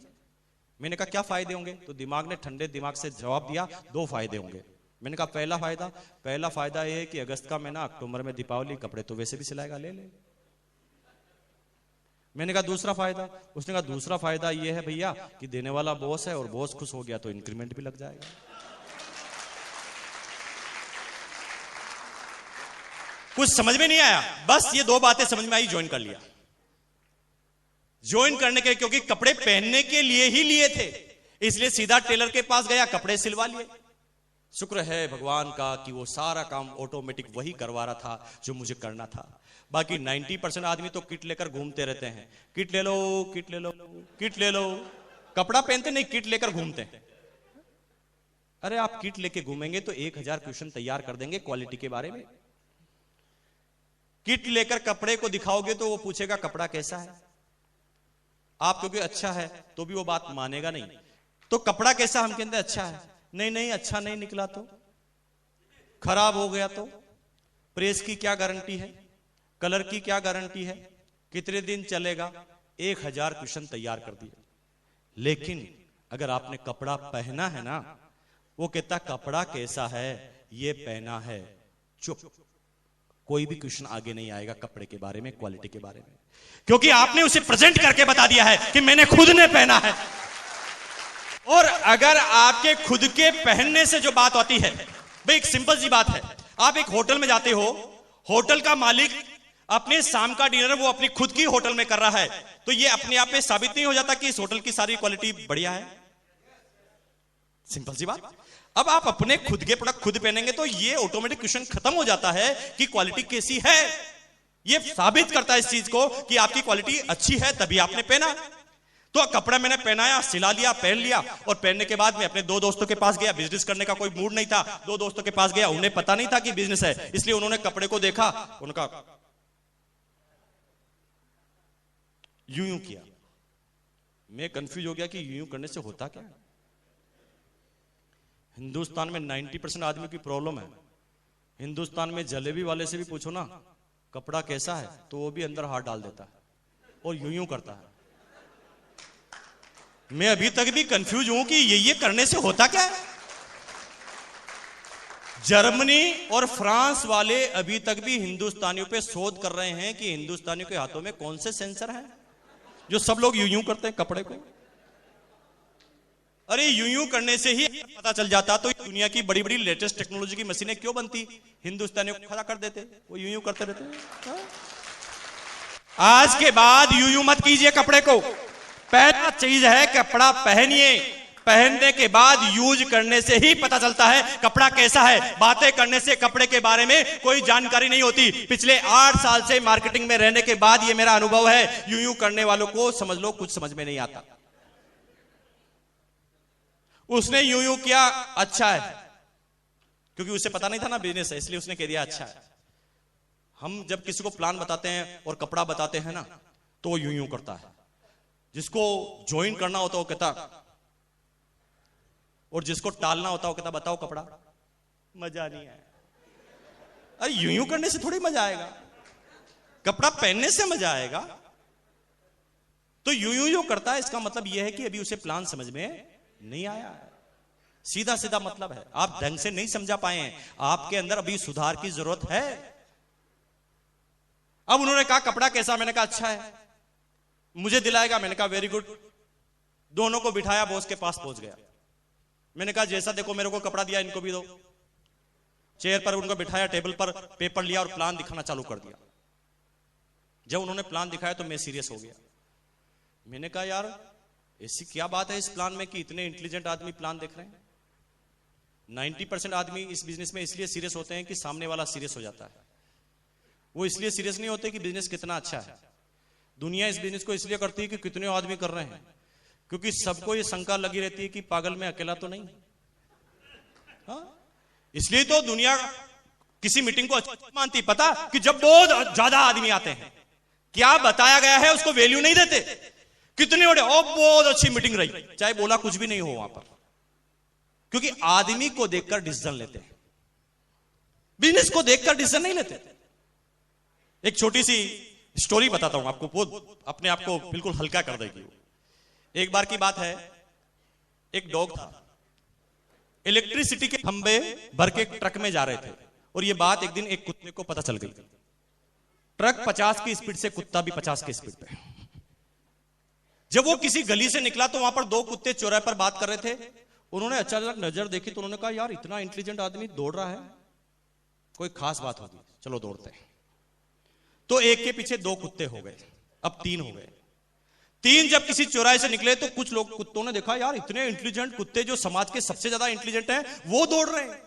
मैंने कहा क्या फायदे होंगे? तो दिमाग ने ठंडे दिमाग से जवाब दिया 2 फायदे होंगे। मैंने कहा पहला फायदा ये है कि अगस्त का महीना, अक्टूबर में दीपावली, कपड़े तो वैसे भी सिलाएगा, ले ले। मैंने कहा दूसरा फायदा? उसने कहा दूसरा फायदा ये है भैया कि देने वाला बॉस है और बॉस खुश हो गया तो इंक्रीमेंट भी लग जाएगा। कुछ समझ में नहीं आया, बस ये 2 बातें समझ में आई, ज्वाइन कर लिया। ज्वाइन करने के, क्योंकि कपड़े पहनने के लिए ही लिए थे, इसलिए सीधा टेलर के पास गया, कपड़े सिलवा लिए। शुक्र है भगवान का कि वो सारा काम ऑटोमेटिक वही करवा रहा था जो मुझे करना था। बाकी 90% आदमी तो किट लेकर घूमते रहते हैं, किट ले लो, किट ले लो, किट ले लो। कपड़ा पहनते नहीं, किट लेकर घूमते हैं। अरे आप किट लेके घूमेंगे तो 1000 क्वेश्चन तैयार कर देंगे क्वालिटी के बारे में। किट लेकर कपड़े को दिखाओगे तो वो पूछेगा कपड़ा कैसा है। आप क्योंकि अच्छा है तो भी वो बात मानेगा नहीं। तो कपड़ा कैसा, हम कहते हैं अच्छा है, नहीं अच्छा नहीं निकला तो, खराब हो गया तो, प्रेस की क्या गारंटी है, कलर की क्या गारंटी है, कितने दिन चलेगा, 1000 क्वेश्चन तैयार कर दिए। लेकिन अगर आपने कपड़ा पहना है ना, वो कहता कपड़ा कैसा है, ये पहना है, चुप, कोई भी क्वेश्चन आगे नहीं आएगा कपड़े के बारे में, क्वालिटी के बारे में, क्योंकि आपने उसे प्रेजेंट करके बता दिया है कि मैंने खुद ने पहना है। और अगर आपके खुद के पहनने से जो बात आती है, भाई एक सिंपल सी बात है, आप एक होटल में जाते हो, होटल का मालिक अपने शाम का डिनर वो अपनी खुद की होटल में कर रहा है, तो ये अपने आप में साबित नहीं हो जाता कि इस होटल की सारी क्वालिटी बढ़िया है? सिंपल सी बात। अब आप अपने खुद के प्रोडक्ट खुद पहनेंगे तो ये ऑटोमेटिक क्वेश्चन खत्म हो जाता है कि क्वालिटी कैसी है। ये साबित करता है इस चीज को कि आपकी क्वालिटी अच्छी है, तभी आपने पहना। तो कपड़ा मैंने पहनाया, सिला लिया, पहन लिया, और पहनने के बाद मैं अपने दो दोस्तों के पास गया। बिजनेस करने का कोई मूड नहीं था, दो दोस्तों के पास गया, उन्हें पता नहीं था कि बिजनेस है, इसलिए उन्होंने कपड़े को देखा, उनका यूं यूं किया। मैं कंफ्यूज हो गया कि यूं यूं करने से होता क्या। हिंदुस्तान में 90% आदमी की प्रॉब्लम है। हिंदुस्तान में जलेबी वाले से भी पूछो ना कपड़ा कैसा है, तो वो भी अंदर हाथ डाल देता है और यूं यूं करता है। मैं अभी तक भी कंफ्यूज हूं कि ये करने से होता क्या है। जर्मनी और फ्रांस वाले अभी तक भी हिंदुस्तानियों पे शोध कर रहे हैं कि हिंदुस्तानियों के हाथों में कौन से सेंसर हैं जो सब लोग यूं यूं करते हैं कपड़े को। अरे यूं यूं करने से ही पता चल जाता तो दुनिया की बड़ी बड़ी लेटेस्ट टेक्नोलॉजी की मशीनें क्यों बनती, हिंदुस्तानियों को खड़ा कर देते, वो यूं यूं करते रहते। आज के बाद यूं यूं मत कीजिए कपड़े को। पहला चीज है कपड़ा पहनिए, पहनने के बाद यूज करने से ही पता चलता है कपड़ा कैसा है। बातें करने से कपड़े के बारे में कोई जानकारी नहीं होती। पिछले 8 साल से मार्केटिंग में रहने के बाद ये मेरा अनुभव है, यूं यूं करने वालों को समझ लो कुछ समझ में नहीं आता। उसने यूं यूं किया, अच्छा है, क्योंकि उसे पता नहीं था ना बिजनेस है, इसलिए उसने कह दिया अच्छा है। हम जब किसी को प्लान बताते हैं और कपड़ा बताते हैं ना, तो वो यूं यूं करता है। जिसको ज्वाइन करना होता है वो कहता, और जिसको टालना होता है वो कहता बताओ कपड़ा, मजा नहीं आया। अरे यूं यूं करने से थोड़ी मजा आएगा, कपड़ा पहनने से मजा आएगा। तो यूं यूं जो करता है इसका मतलब यह है कि अभी उसे प्लान समझ में नहीं आया है। सीधा सीधा मतलब है, आप ढंग से नहीं समझा पाए हैं, आपके अंदर अभी सुधार की जरूरत है। अब उन्होंने कहा कपड़ा कैसा, मैंने कहा अच्छा है, मुझे दिलाएगा, मैंने कहा वेरी गुड। दोनों को बिठाया, बॉस के पास पहुंच गया। मैंने कहा जैसा देखो मेरे को कपड़ा दिया इनको भी दो। चेयर पर उनको बिठाया, टेबल पर पेपर लिया और प्लान दिखाना चालू कर दिया। जब उन्होंने प्लान दिखाया तो मैं सीरियस हो गया। मैंने कहा यार ऐसी क्या बात है इस प्लान में कि इतने इंटेलिजेंट आदमी प्लान देख रहे हैं। 90% आदमी इस बिजनेस में इसलिए सीरियस होते हैं कि सामने वाला सीरियस हो जाता है। वो इसलिए सीरियस नहीं होते कि बिजनेस कितना अच्छा है। दुनिया इस बिजनेस को इसलिए करती है कि कितने आदमी कर रहे हैं, क्योंकि सबको ये शंका लगी रहती है कि पागल में अकेला तो नहीं। हाँ? इसलिए तो दुनिया किसी मीटिंग को अच्छा मानती, पता कि जब बहुत ज्यादा आदमी आते हैं, क्या बताया गया है उसको वैल्यू नहीं देते। कितने बड़े बहुत अच्छी मीटिंग रही, चाहे बोला कुछ भी नहीं हो वहां पर, क्योंकि आदमी को देखकर डिसीजन लेते हैं, बिजनेस को देखकर डिसीजन नहीं लेते। एक छोटी सी स्टोरी बताता हूं आपको, बहुत अपने आप को बिल्कुल हल्का कर देगी। एक बार की बात है, एक डॉग था, इलेक्ट्रिसिटी के खंभे भर के ट्रक में जा रहे थे, और यह बात एक दिन एक कुत्ते को पता चल गई। ट्रक 50 की स्पीड से, कुत्ता भी 50 की स्पीड पे। जब वो किसी गली से निकला तो वहां पर 2 कुत्ते चौराहे पर बात कर रहे थे। उन्होंने अचानक नजर देखी तो उन्होंने कहा यार इतना इंटेलिजेंट आदमी दौड़ रहा है, कोई खास बात होगी, चलो दौड़ते हैं। तो एक के पीछे 2 कुत्ते हो गए, अब 3 हो गए। 3 जब किसी चौराहे से निकले तो कुछ लोग कुत्तों ने देखा यार इतने इंटेलिजेंट कुत्ते जो समाज के सबसे ज्यादा इंटेलिजेंट हैं वो दौड़ रहे हैं,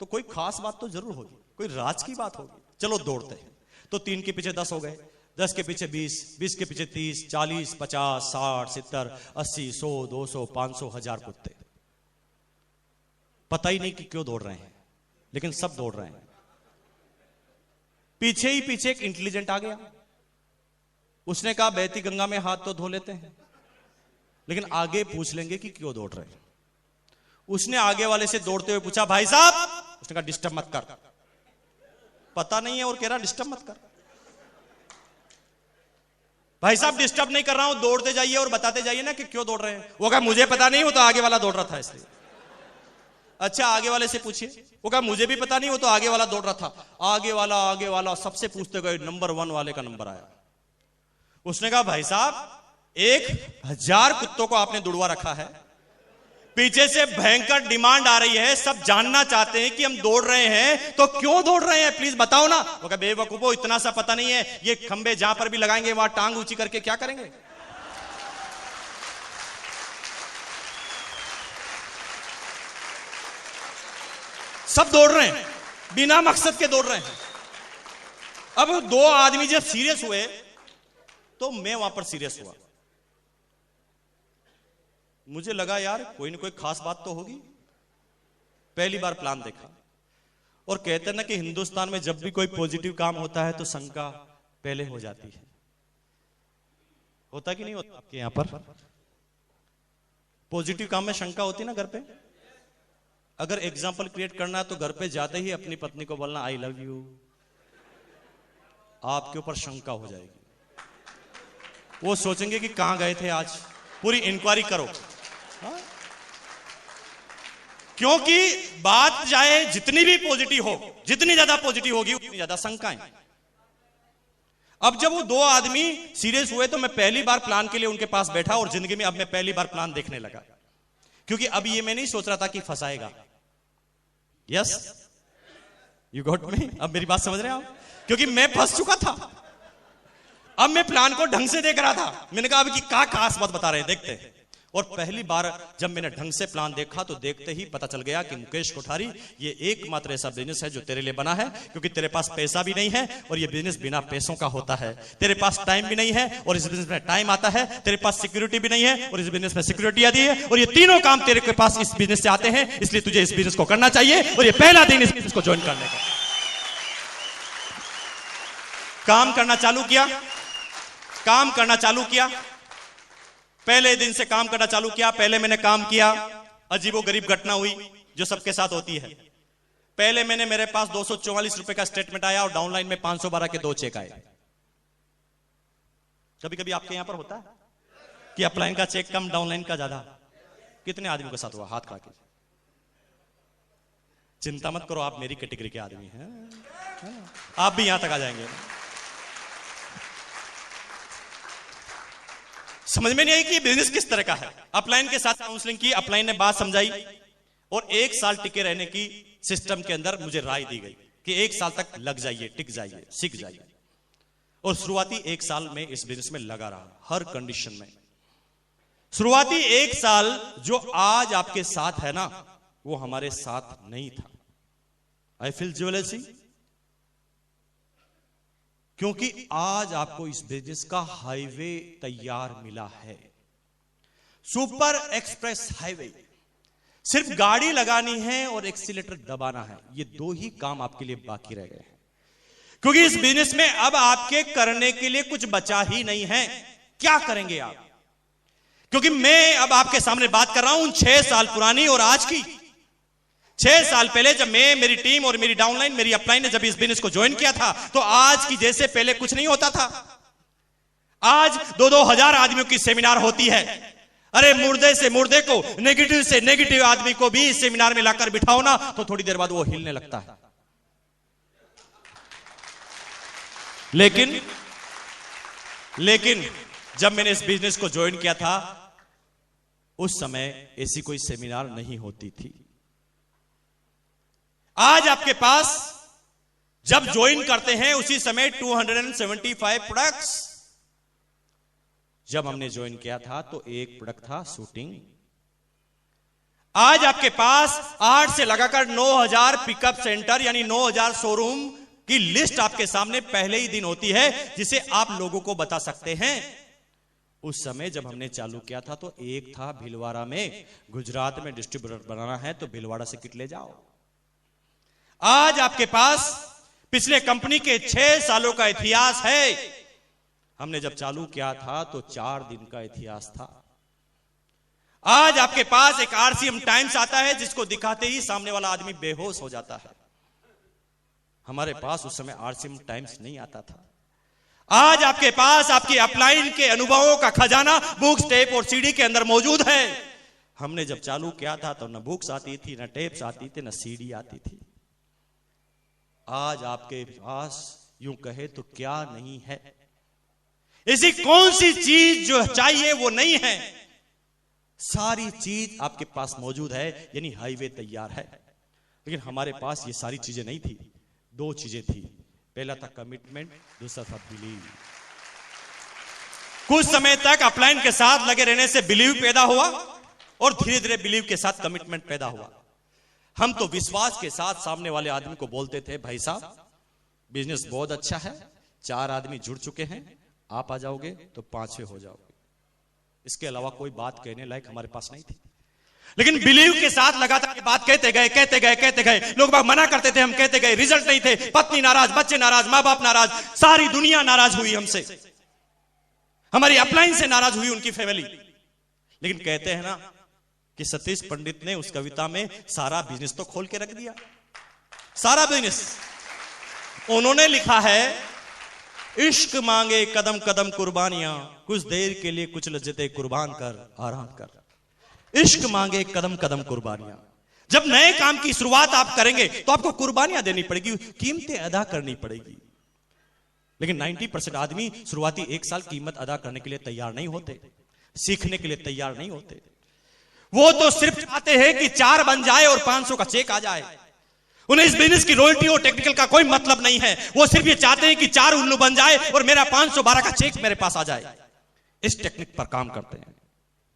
तो कोई खास बात तो जरूर होगी, कोई राज की बात होगी, चलो दौड़ते हैं। तो 3 के पीछे 10 हो गए, 10 के पीछे 20, 20 के पीछे 30, 40, 50, 60, 70, 80, 100, 200, 500, 1000 कुत्ते। पता ही नहीं कि क्यों दौड़ रहे हैं, लेकिन सब दौड़ रहे हैं। पीछे ही पीछे एक इंटेलिजेंट आ गया, उसने कहा बहती गंगा में हाथ तो धो लेते हैं, लेकिन आगे पूछ लेंगे कि क्यों दौड़ रहे हैं। उसने आगे वाले से दौड़ते हुए पूछा भाई साहब, उसने कहा डिस्टर्ब मत कर। पता नहीं है और कह रहा डिस्टर्ब मत कर। भाई साहब डिस्टर्ब नहीं कर रहा हूं, दौड़ते जाइए और बताते जाइए ना कि क्यों दौड़ रहे हैं। वो कहा मुझे पता नहीं, वो तो आगे वाला दौड़ रहा था इसलिए। अच्छा आगे वाले से पूछिए। वो कहा मुझे भी पता नहीं, वो तो आगे वाला दौड़ रहा था। आगे वाला सबसे पूछते गए, नंबर 1 वाले का नंबर आया। उसने कहा भाई साहब 1000 कुत्तों को आपने दुड़वा रखा है, पीछे से भयंकर डिमांड आ रही है, सब जानना चाहते हैं कि हम दौड़ रहे हैं तो क्यों दौड़ रहे हैं, प्लीज बताओ ना। वो कहा बेवकूफो, इतना सा पता नहीं है, ये खंबे जहां पर भी लगाएंगे वहां टांग ऊंची करके क्या करेंगे। सब दौड़ रहे हैं, बिना मकसद के दौड़ रहे हैं। अब 2 आदमी जब सीरियस हुए तो मैं वहां पर सीरियस हुआ। मुझे लगा यार कोई ना कोई खास बात तो होगी। पहली बार प्लान देखा, और कहते हैं ना कि हिंदुस्तान में जब भी कोई पॉजिटिव काम होता है तो शंका पहले हो जाती है। होता कि नहीं होता आपके यहां पर? पॉजिटिव काम में शंका होती ना घर पे। अगर एग्जाम्पल क्रिएट करना है तो घर पे जाते ही अपनी पत्नी को बोलना आई लव यू, आपके ऊपर शंका हो जाएगी। वो सोचेंगे कि कहां गए थे आज, पूरी इंक्वायरी करो। हाँ? क्योंकि बात चाहे जितनी भी पॉजिटिव हो, जितनी ज्यादा पॉजिटिव होगी उतनी ज्यादा शंकाएं। अब जब वो 2 आदमी सीरियस हुए तो मैं पहली बार प्लान के लिए उनके पास बैठा, और जिंदगी में अब मैं पहली बार प्लान देखने लगा। क्योंकि अब ये मैं नहीं सोच रहा था कि फंसाएगा। Yes, you got me. अब मेरी बात समझ रहे हैं आप? क्योंकि मैं फंस चुका था, अब मैं प्लान को ढंग से देख रहा था। मैंने कहा अब कि क्या खास बात बता रहे हैं, देखते हैं। और पहली बार जब मैंने ढंग से प्लान देखा तो देखते ही पता चल गया कि मुकेश कोठारी, ये एकमात्र ऐसा बिजनेस है जो तेरे लिए बना है। क्योंकि तेरे पास पैसा भी नहीं है और ये बिजनेस बिना पैसों का होता है। तेरे पास टाइम भी नहीं है और इस बिजनेस में टाइम आता है। तेरे पास सिक्योरिटी भी नहीं है और इस बिजनेस में सिक्योरिटी आती है। और ये तीनों काम तेरे के पास इस बिजनेस से आते हैं, इसलिए तुझे इस बिजनेस को करना चाहिए। और ये पहला दिन इस बिजनेस को ज्वाइन करने का। काम करना चालू किया। पहले दिन से काम करना चालू किया। पहले मैंने काम किया, अजीबोगरीब घटना हुई जो सबके साथ होती है। पहले मेरे पास 244 रुपए का स्टेटमेंट आया और डाउनलाइन में 512 के 2 चेक आए। कभी कभी आपके यहां पर होता है कि अपलाइन का चेक कम, डाउनलाइन का ज्यादा। कितने आदमियों के साथ हुआ? हाथ खड़ा कीजिए। चिंता मत करो, आप मेरी कैटेगरी के आदमी हैं, आप भी यहां तक आ जाएंगे। समझ में नहीं आई कि ये बिजनेस किस तरह का है। अपलाइन के साथ काउंसलिंग की, अपलाइन ने बात समझाई और 1 साल टिके रहने की सिस्टम के अंदर मुझे राय दी गई कि 1 साल तक लग जाइए, टिक जाइए, सीख जाइए। और शुरुआती 1 साल में इस बिजनेस में लगा रहा, हर कंडीशन में। शुरुआती 1 साल जो आज आपके साथ है ना, वो हमारे साथ नहीं था। आई फील ज्वेलसी, क्योंकि आज आपको इस बिजनेस का हाईवे तैयार मिला है, सुपर एक्सप्रेस हाईवे। सिर्फ गाड़ी लगानी है और एक्सीलेटर दबाना है, ये 2 ही काम आपके लिए बाकी रह गए हैं। क्योंकि इस बिजनेस में अब आपके करने के लिए कुछ बचा ही नहीं है। क्या करेंगे आप? क्योंकि मैं अब आपके सामने बात कर रहा हूं 6 साल पुरानी और आज की। 6 साल पहले जब मैं, मेरी टीम और मेरी डाउनलाइन, मेरी अपलाइन ने जब इस बिजनेस को ज्वाइन किया था तो आज की जैसे पहले कुछ नहीं होता था। आज 2-2 हजार आदमियों की सेमिनार होती है। अरे मुर्दे से मुर्दे को, नेगेटिव से नेगेटिव आदमी को भी इस सेमिनार में लाकर बिठाओ ना तो थोड़ी देर बाद वो हिलने लगता है। लेकिन जब मैंने इस बिजनेस को ज्वाइन किया था उस समय ऐसी कोई सेमिनार नहीं होती थी। आज आपके पास जब ज्वाइन करते हैं उसी समय 275 प्रोडक्ट्स। जब हमने ज्वाइन किया था तो एक प्रोडक्ट था शूटिंग। आज आपके पास 8 से लगाकर 9000 पिकअप सेंटर यानी 9000 शोरूम की लिस्ट आपके सामने पहले ही दिन होती है, जिसे आप लोगों को बता सकते हैं। उस समय जब हमने चालू किया था तो एक था भीलवाड़ा में, गुजरात में डिस्ट्रीब्यूटर बनाना है तो भीलवाड़ा से किट ले जाओ। आज आपके पास पिछले कंपनी के 6 सालों का इतिहास है। हमने जब चालू किया था तो 4 दिन का इतिहास था। आज आपके पास एक आरसीएम टाइम्स आता है जिसको दिखाते ही सामने वाला आदमी बेहोश हो जाता है। हमारे पास उस समय आरसीएम टाइम्स नहीं आता था। आज आपके पास आपकी अपलाइन के अनुभवों का खजाना बुक्स, टेप और सीडी के अंदर मौजूद है। हमने जब चालू किया था तो न बुक्स आती थी, न टेप्स आती थी, न सीडी आती थी। आज आपके पास यूं कहे तो क्या नहीं है? ऐसी कौन सी चीज जो चाहिए वो नहीं है? सारी चीज आपके पास मौजूद है, यानी हाईवे तैयार है। लेकिन हमारे पास ये सारी चीजें नहीं थी। दो चीजें थी, पहला था कमिटमेंट, दूसरा था बिलीव। कुछ समय तक अपलाइन के साथ लगे रहने से बिलीव पैदा हुआ और धीरे धीरे बिलीव के साथ कमिटमेंट पैदा हुआ। हम तो विश्वास के साथ सामने वाले आदमी को बोलते थे, भाई साहब बिजनेस बहुत अच्छा है, 4 आदमी जुड़ चुके हैं, आप आ जाओगे तो 5वें हो जाओगे। इसके अलावा कोई बात कहने लायक हमारे पास नहीं थी। लेकिन बिलीव के साथ लगातार ये बात कहते गए। लोग बाग मना करते थे, हम कहते गए, रिजल्ट नहीं थे। पत्नी नाराज, बच्चे नाराज, मां बाप नाराज, सारी दुनिया नाराज हुई हमसे, हमारी अपलाइन से नाराज हुई उनकी फैमिली। लेकिन कहते हैं ना कि सतीश पंडित ने उस कविता में सारा बिजनेस तो खोल के रख दिया। सारा बिजनेस उन्होंने लिखा है, इश्क मांगे कदम कदम कुर्बानियां, कुछ देर के लिए कुछ लज्जतें कुर्बान कर आराम कर। इश्क मांगे कदम कदम कुर्बानियां। जब नए काम की शुरुआत आप करेंगे तो आपको कुर्बानियां देनी पड़ेगी, कीमतें अदा करनी पड़ेगी। लेकिन 90% आदमी शुरुआती 1 साल कीमत अदा करने के लिए तैयार नहीं होते, सीखने के लिए तैयार नहीं होते। वो तो सिर्फ चाहते हैं कि 4 बन जाए और 500 का चेक आ जाए। उन्हें इस बिजनेस की रॉयल्टी और टेक्निकल का कोई मतलब नहीं है। वो सिर्फ ये चाहते हैं कि 4 उल्लू बन जाए और मेरा 512 का चेक मेरे पास आ जाए। इस टेक्निक पर काम करते हैं।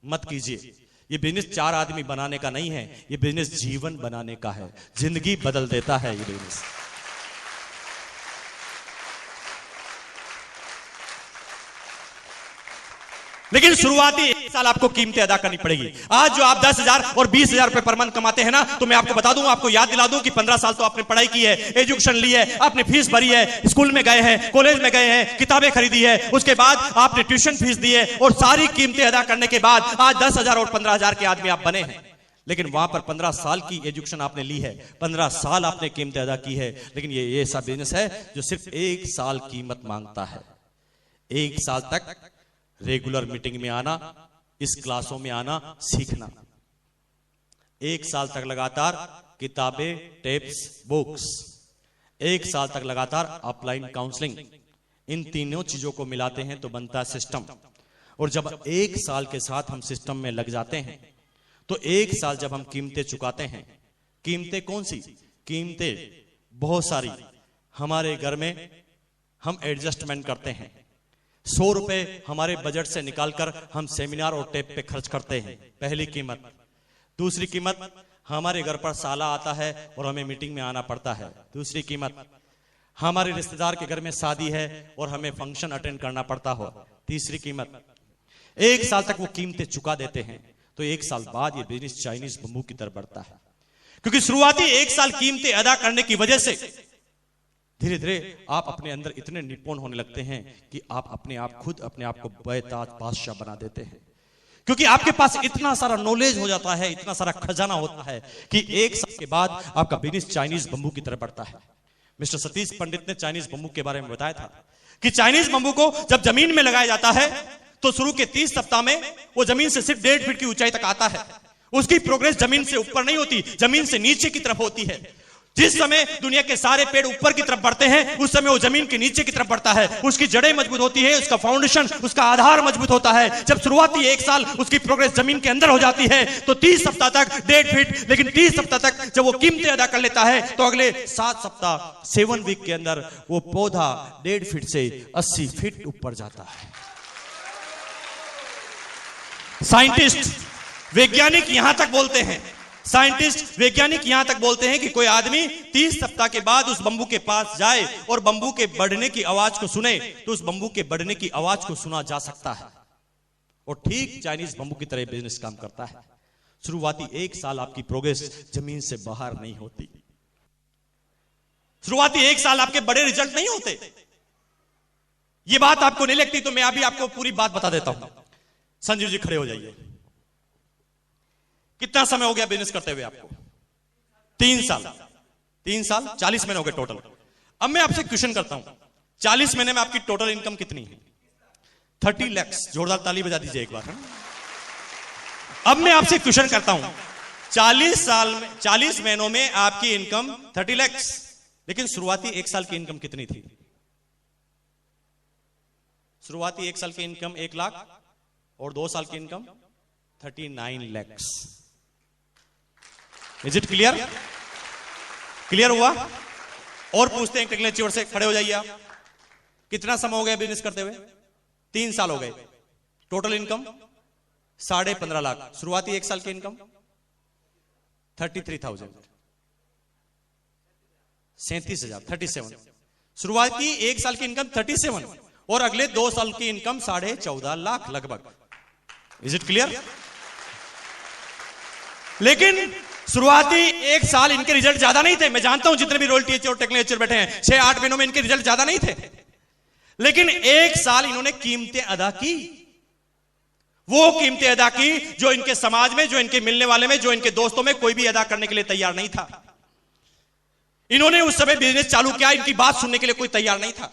मत कीजिए। ये बिजनेस 4 आदमी बनाने का नहीं है, ये बिजनेस जीवन बनाने का है। जिंदगी बदल देता है ये बिजनेस। लेकिन शुरुआती 1 साल आपको कीमतें अदा करनी पड़ेगी। आज जो आप 10,000 और 20,000 रुपए पर मंथ कमाते हैं ना, तो मैं आपको बता दूं, आपको याद दिला दूं कि 15 साल तो आपने पढ़ाई की है, एजुकेशन ली है, आपने फीस भरी है, स्कूल में गए हैं, कॉलेज में गए हैं, किताबें खरीदी है, उसके बाद आपने ट्यूशन फीस दी है और सारी कीमतें अदा करने के बाद आज 10,000 और 15,000 के आदमी आप बने हैं। लेकिन वहां पर 15 साल की एजुकेशन आपने ली है, 15 साल आपने कीमतें अदा की है। लेकिन ये ऐसा बिजनेस है जो सिर्फ 1 साल कीमत मांगता है। 1 साल तक रेगुलर मीटिंग में आना, इस क्लासों में आना, सीखना। 1 साल तक लगातार किताबें, टेप्स, बुक्स। 1 साल तक लगातार ऑफलाइन काउंसलिंग। इन तीनों चीजों को मिलाते हैं तो बनता है सिस्टम। और जब 1 साल के साथ हम सिस्टम में लग जाते हैं तो 1 साल जब हम कीमतें चुकाते हैं, कीमतें कौन सी? कीमतें बहुत सारी। हमारे घर में हम एडजस्टमेंट करते हैं। 100 रुपए हमारे बजट से निकालकर हम सेमिनार और टेप पे खर्च करते हैं, पहली कीमत। दूसरी कीमत, हमारे घर पर साला आता है और हमें मीटिंग में आना पड़ता है, दूसरी कीमत। हमारे रिश्तेदार के घर में शादी है और हमें फंक्शन अटेंड करना पड़ता हो, तीसरी कीमत। 1 साल तक वो कीमतें चुका देते हैं तो 1 साल बाद ये बिजनेस चाइनीज बम्बू की तरफ बढ़ता है। क्योंकि शुरुआती 1 साल कीमतें अदा करने की वजह से धीरे धीरे आप अपने अंदर इतने निपुण होने लगते हैं कि आप अपने आप खुद अपने आप को बेताज बादशाह बना देते हैं। क्योंकि आपके पास इतना सारा नॉलेज हो जाता है, इतना सारा खजाना होता है कि 1 साल के बाद आपका बिजनेस चाइनीज बम्बू की तरफ बढ़ता है। मिस्टर सतीश पंडित ने चाइनीज बम्बू के बारे में बताया था कि चाइनीज बम्बू को जब जमीन में लगाया जाता है तो शुरू के 30 सप्ताह में वो जमीन से सिर्फ 1.5 फीट की ऊंचाई तक आता है। उसकी प्रोग्रेस जमीन से ऊपर नहीं होती, जमीन से नीचे की तरफ होती है। जिस समय दुनिया के सारे पेड़ ऊपर की तरफ बढ़ते हैं, उस समय वो जमीन के नीचे की तरफ बढ़ता है। उसकी जड़ें मजबूत होती है, उसका फाउंडेशन, उसका आधार मजबूत होता है। जब शुरुआती 1 साल उसकी प्रोग्रेस जमीन के अंदर हो जाती है तो 30 सप्ताह तक 1.5 फीट, लेकिन 30 सप्ताह तक जब वो कीमतें अदा कर लेता है तो अगले 7 सप्ताह 7 वीक के अंदर वो पौधा 1.5 फीट से 80 फीट ऊपर जाता है। साइंटिस्ट, वैज्ञानिक यहां तक बोलते हैं, साइंटिस्ट, वैज्ञानिक यहां तक बोलते हैं कि कोई आदमी 30 सप्ताह के बाद उस बंबू के पास जाए और बंबू के बढ़ने की आवाज को सुने तो उस बंबू के बढ़ने की आवाज को सुना जा सकता है। और ठीक चाइनीज बंबू की तरह बिजनेस काम करता है। शुरुआती 1 साल आपकी प्रोग्रेस जमीन से बाहर नहीं होती। शुरुआती 1 साल आपके बड़े रिजल्ट नहीं होते। ये बात आपको नहीं लगती तो मैं अभी आपको पूरी बात बता देता हूं। संजीव जी खड़े हो जाइए। कितना समय हो गया बिजनेस करते हुए आपको? 3 साल। 3 साल 40 महीने हो गए टोटल। अब मैं आपसे क्वेश्चन करता हूं, 40 महीने में आपकी टोटल इनकम कितनी है? 30 लाख। जोरदार ताली बजा दीजिए एक बार। अब मैं आपसे क्वेश्चन करता हूं, 40 महीनों में आपकी इनकम 30 लाख, लेकिन शुरुआती 1 साल की इनकम कितनी थी? शुरुआती 1 साल की इनकम 1 लाख और 2 साल की income 39 lakh. Is it clear? Clear हुआ? और पूछते हैं टेक्निकल अचीवर से, खड़े हो जाइए आप। कितना समय हो गया बिजनेस करते हुए? 3 साल हो गए। Total income 15.5 lakh. शुरुआती 1 साल की इनकम 33,000, 37,000, 37। शुरुआती 1 साल की इनकम 37 और अगले 2 साल की इनकम 14.5 लाख लगभग। Is it clear? लेकिन शुरुआती 1 साल इनके रिजल्ट ज्यादा नहीं थे। मैं जानता हूं जितने भी रोल टीचर और टेक्निकल टीचर बैठे हैं, 6-8 महीनों में इनके रिजल्ट ज्यादा नहीं थे, लेकिन 1 साल इन्होंने कीमतें अदा की। वो कीमतें अदा की जो इनके समाज में, जो इनके मिलने वाले में, जो इनके दोस्तों में कोई भी अदा करने के लिए तैयार नहीं था। इन्होंने उस समय बिजनेस चालू किया, इनकी बात सुनने के लिए कोई तैयार नहीं था।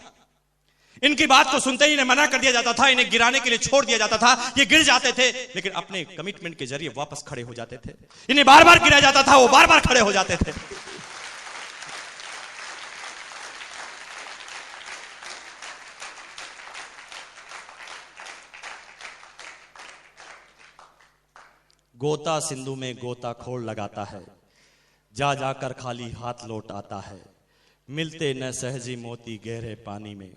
इनकी बात को सुनते ही इन्हें मना कर दिया जाता था, इन्हें गिराने के लिए छोड़ दिया जाता था। ये गिर जाते थे, लेकिन अपने कमिटमेंट के जरिए वापस खड़े हो जाते थे। इन्हें बार बार गिराया जाता था, वो बार बार खड़े हो जाते थे। गोता सिंधु में गोताखोर लगाता है, जा जाकर खाली हाथ लौट आता है। मिलते न सहजी मोती गहरे पानी में,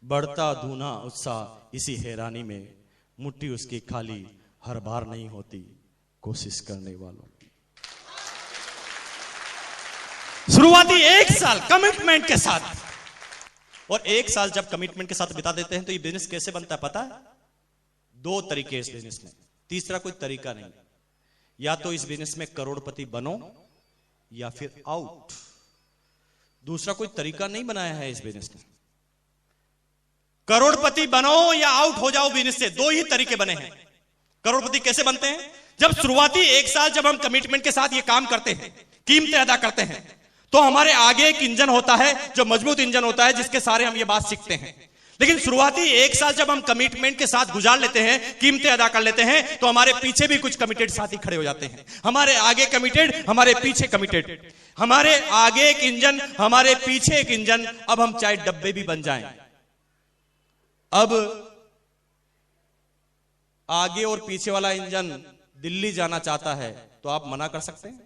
बढ़ता धूना उत्साह इसी हैरानी में। मुट्ठी उसकी खाली हर बार नहीं होती कोशिश करने वालों की। शुरुआती 1 साल कमिटमेंट के साथ, और 1 साल जब कमिटमेंट के साथ बिता देते हैं तो ये बिजनेस कैसे बनता है पता है? 2 तरीके इस बिजनेस में, तीसरा कोई तरीका नहीं। या तो इस बिजनेस में करोड़पति बनो या फिर आउट। दूसरा कोई तरीका नहीं बनाया है इस बिजनेस में। करोड़पति बनो या आउट हो जाओ बिजनेस से, 2 ही तरीके बने हैं। करोड़पति कैसे बनते हैं? जब शुरुआती 1 साल जब हम कमिटमेंट के साथ ये काम करते हैं, कीमतें अदा करते हैं, तो हमारे आगे एक इंजन होता है जो मजबूत इंजन होता है, जिसके सारे हम ये बात सीखते हैं। लेकिन शुरुआती 1 साल जब हम कमिटमेंट के साथ गुजार लेते हैं, कीमतें अदा कर लेते हैं, तो हमारे पीछे भी कुछ कमिटेड साथी खड़े हो जाते हैं। हमारे आगे कमिटेड, हमारे पीछे कमिटेड। हमारे आगे एक इंजन, हमारे पीछे एक इंजन। अब हम चाहे डब्बे भी बन जाएं, अब आगे और पीछे वाला इंजन दिल्ली जाना चाहता है तो आप मना कर सकते हैं?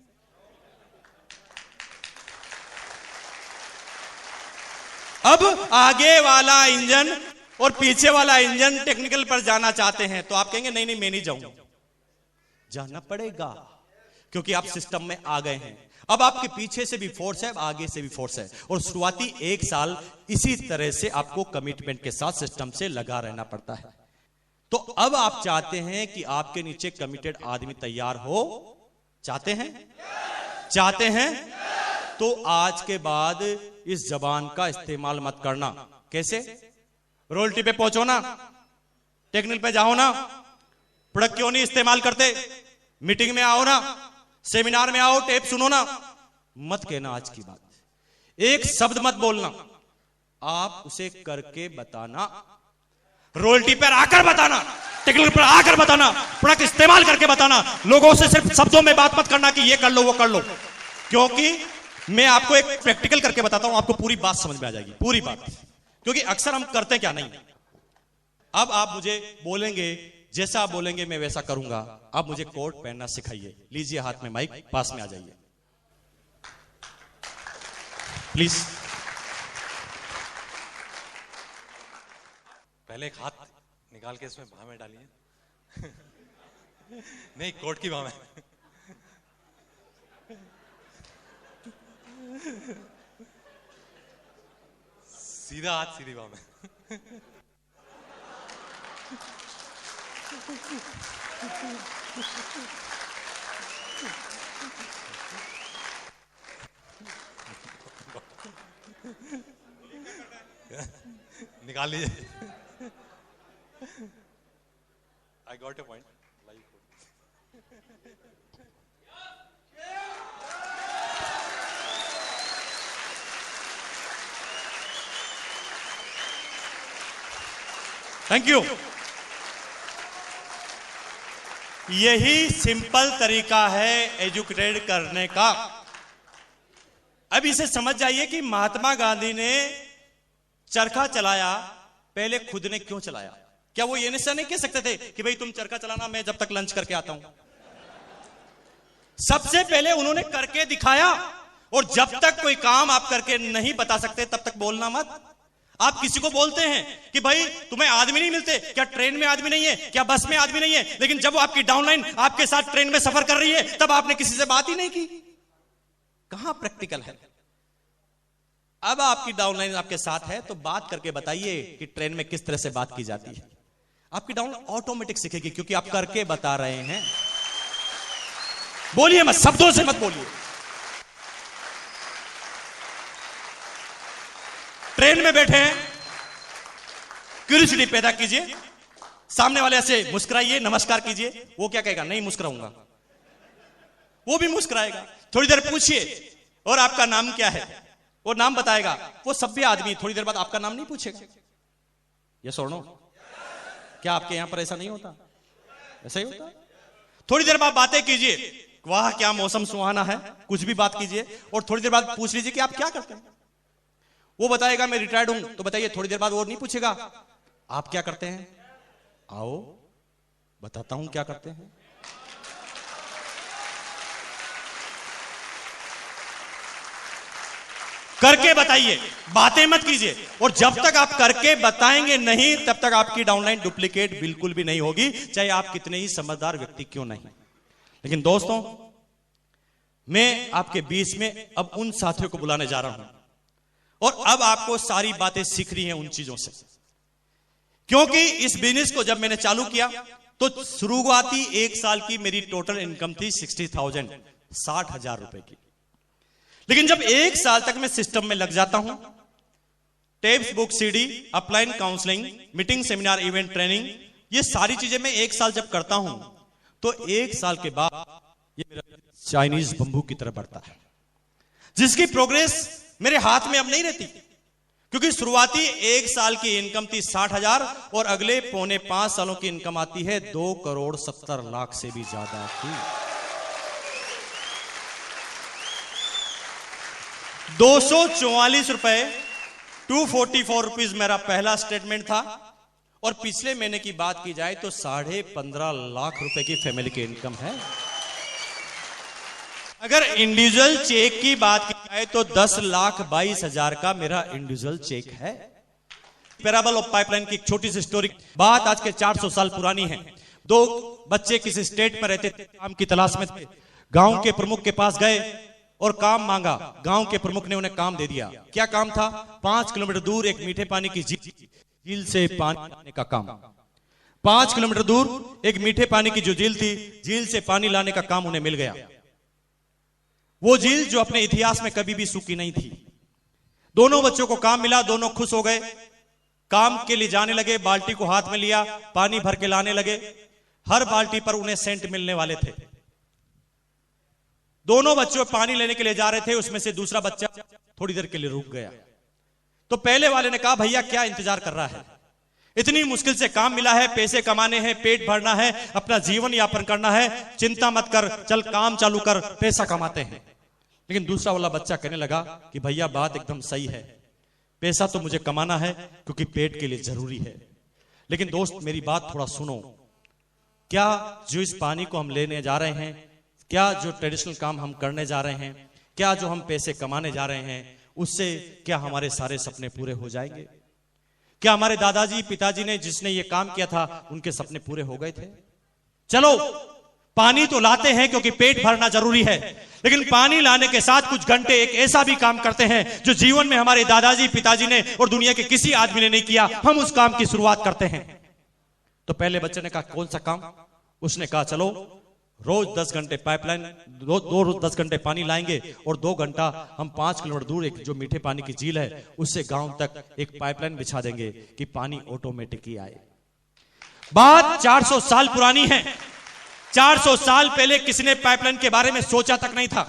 अब आगे वाला इंजन और पीछे वाला इंजन टेक्निकल पर जाना चाहते हैं तो आप कहेंगे नहीं नहीं मैं नहीं जाऊंगा। जाना पड़ेगा, क्योंकि आप सिस्टम में आ गए हैं। अब आपके पीछे से भी फोर्स है, आगे से भी फोर्स है, और शुरुआती 1 साल इसी तरह से आपको कमिटमेंट के साथ सिस्टम से लगा रहना पड़ता है। तो अब आप चाहते हैं कि आपके नीचे कमिटेड आदमी तैयार हो? चाहते हैं? चाहते हैं? तो आज के बाद इस जबान का इस्तेमाल मत करना। कैसे? रोयल्टी पे पहुंचो ना, टेक्निकल पे जाओ ना, प्रोडक्ट क्यों नहीं इस्तेमाल करते, मीटिंग में आओ ना, सेमिनार में आओ, टेप सुनो ना। मत कहना आज की बात, एक शब्द मत बोलना, आप उसे करके बताना, रॉयल्टी पर आकर बताना, टेक्निकल पर आकर बताना, प्रोडक्ट इस्तेमाल करके बताना। लोगों से सिर्फ शब्दों में बात मत करना कि ये कर लो वो कर लो, क्योंकि मैं आपको एक प्रैक्टिकल करके बताता हूं, आपको पूरी बात समझ में आ जाएगी, पूरी बात। क्योंकि अक्सर हम करते क्या नहीं। अब आप मुझे बोलेंगे, जैसा आप बोलेंगे मैं वैसा करूंगा। आप मुझे कोट पहनना सिखाइए। लीजिए हाथ में माइक, पास में आ जाइए प्लीज। पहले एक हाथ निकाल के इसमें बाह में डालिए। नहीं, कोट की बाह में। सीधा हाथ सीधी बाह में। निकाल लीजिए। I got a point. Thank you. यही सिंपल तरीका है एजुकेटेड करने का। अब इसे समझ जाइए कि महात्मा गांधी ने चरखा चलाया, पहले खुद ने क्यों चलाया? क्या वो ये निश्चय नहीं कह सकते थे कि भाई तुम चरखा चलाना, मैं जब तक लंच करके आता हूं? सबसे पहले उन्होंने करके दिखाया। और जब तक कोई काम आप करके नहीं बता सकते तब तक बोलना मत। आप किसी को बोलते हैं कि भाई तुम्हें आदमी नहीं मिलते क्या? ट्रेन में आदमी नहीं है क्या? बस में आदमी नहीं है? लेकिन जब वो आपकी डाउनलाइन आपके साथ ट्रेन में सफर कर रही है तब आपने किसी से बात ही नहीं की। कहां प्रैक्टिकल है? अब आपकी डाउनलाइन आपके साथ है तो बात करके बताइए कि ट्रेन में किस तरह से बात की जाती है। आपकी डाउनलाइन ऑटोमेटिक सीखेगी क्योंकि आप करके बता रहे हैं। बोलिए मत, शब्दों से मत बोलिए। ट्रेन में बैठे हैं, क्यूरियोसिटी पैदा कीजिए, सामने वाले से मुस्कुराइए, नमस्कार कीजिए। वो क्या कहेगा? नहीं मुस्कुराऊंगा। वो भी मुस्कुराएगा। थोड़ी देर पूछिए और आपका नाम क्या है? वो नाम बताएगा। वो सभ्य आदमी थोड़ी देर बाद आपका नाम नहीं पूछेगा। ये सुनो, क्या आपके यहां पर ऐसा नहीं होता? ऐसा ही होता। थोड़ी देर बाद बातें कीजिए, वाह क्या मौसम सुहाना है, कुछ भी बात कीजिए। और थोड़ी देर बाद पूछ लीजिए कि आप क्या करते हैं। वो बताएगा मैं रिटायर्ड हूं, तो बताइए। थोड़ी देर बाद वो नहीं पूछेगा आप क्या करते हैं? आओ बताता हूं क्या करते हैं। करके बताइए, बातें मत कीजिए। और जब तक आप करके बताएंगे नहीं तब तक आपकी डाउनलाइन डुप्लीकेट बिल्कुल भी नहीं होगी, चाहे आप कितने ही समझदार व्यक्ति क्यों नहीं। लेकिन दोस्तों, मैं आपके बीच में अब उन साथियों को बुलाने जा रहा हूं और अब आपको सारी बातें सीखनी है उन चीजों से। क्योंकि इस बिजनेस को जब मैंने चालू किया तो शुरुआती एक साल की मेरी टोटल इनकम थी 60,000, 60,000 रुपए की। लेकिन जब एक साल तक मैं सिस्टम में लग जाता हूं, tapes, book, CD, upline counselling, meeting, seminar, event, training, ये सारी चीजें मैं एक साल जब करता हूं तो एक साल के बाद ये मेरा चाइनीज बंबू की तरफ बढ़ता है, जिसकी प्रोग्रेस मेरे हाथ में अब नहीं रहती। क्योंकि शुरुआती एक साल की इनकम थी 60,000 और अगले 4.5 सालों की इनकम आती है 2,70,00,000 से भी ज्यादा की। 244 रुपए, 244 रुपीज मेरा पहला स्टेटमेंट था। और पिछले महीने की बात की जाए तो 15.5 लाख रुपए की फैमिली की इनकम है। अगर इंडिविजुअल चेक की बात की जाए तो 10,22,000 का मेरा इंडिविजुअल चेक है। पैराबल ऑफ पाइपलाइन की एक छोटी सी स्टोरी, बात आज के 400 साल पुरानी है। दो बच्चे किसी स्टेट में रहते थे, काम की तलाश में थे। गांव के प्रमुख के पास गए और काम मांगा। गांव के प्रमुख ने उन्हें काम दे दिया। क्या काम था? 5 किलोमीटर दूर एक मीठे पानी की झील से पानी लाने का काम। 5 किलोमीटर दूर एक मीठे पानी की जो झील थी, झील से पानी लाने का काम उन्हें मिल गया। वो झील जो अपने इतिहास में कभी भी सूखी नहीं थी। दोनों बच्चों को काम मिला, दोनों खुश हो गए। काम के लिए जाने लगे, बाल्टी को हाथ में लिया, पानी भर के लाने लगे। हर बाल्टी पर उन्हें सेंट मिलने वाले थे। दोनों बच्चों पानी लेने के लिए जा रहे थे, उसमें से दूसरा बच्चा थोड़ी देर के लिए रुक गया। तो पहले वाले ने कहा, भैया क्या इंतजार कर रहा है? इतनी मुश्किल से काम मिला है, पैसे कमाने हैं, पेट भरना है, अपना जीवन यापन करना है, चिंता मत कर, चल काम चालू कर, पैसा कमाते हैं। लेकिन दूसरा वाला बच्चा कहने लगा कि भैया बात एकदम सही है, पैसा तो मुझे कमाना है क्योंकि पेट के लिए जरूरी है। लेकिन दोस्त मेरी बात थोड़ा सुनो, क्या जो इस पानी को हम लेने जा रहे हैं, क्या जो ट्रेडिशनल काम हम करने जा रहे हैं, क्या जो हम पैसे कमाने जा रहे हैं, उससे क्या हमारे सारे सपने पूरे हो जाएंगे? क्या हमारे दादाजी पिताजी ने जिसने ये काम किया था उनके सपने पूरे हो गए थे? चलो पानी तो लाते हैं क्योंकि पेट भरना जरूरी है, लेकिन पानी लाने के साथ कुछ घंटे एक ऐसा भी काम करते हैं जो जीवन में हमारे दादाजी पिताजी ने और दुनिया के किसी आदमी ने नहीं किया, हम उस काम की शुरुआत करते हैं। तो पहले बच्चे ने कहा कौन सा काम? उसने कहा चलो रोज 10 घंटे पाइपलाइन, रोज 10 घंटे पानी लाएंगे और 2 घंटा हम 5 किलोमीटर दूर एक जो मीठे पानी की झील है उससे गांव तक एक पाइपलाइन बिछा देंगे कि पानी ऑटोमेटिक ही आए। बात 400 साल पुरानी है। 400 साल पहले किसी ने पाइपलाइन के बारे में सोचा तक नहीं था।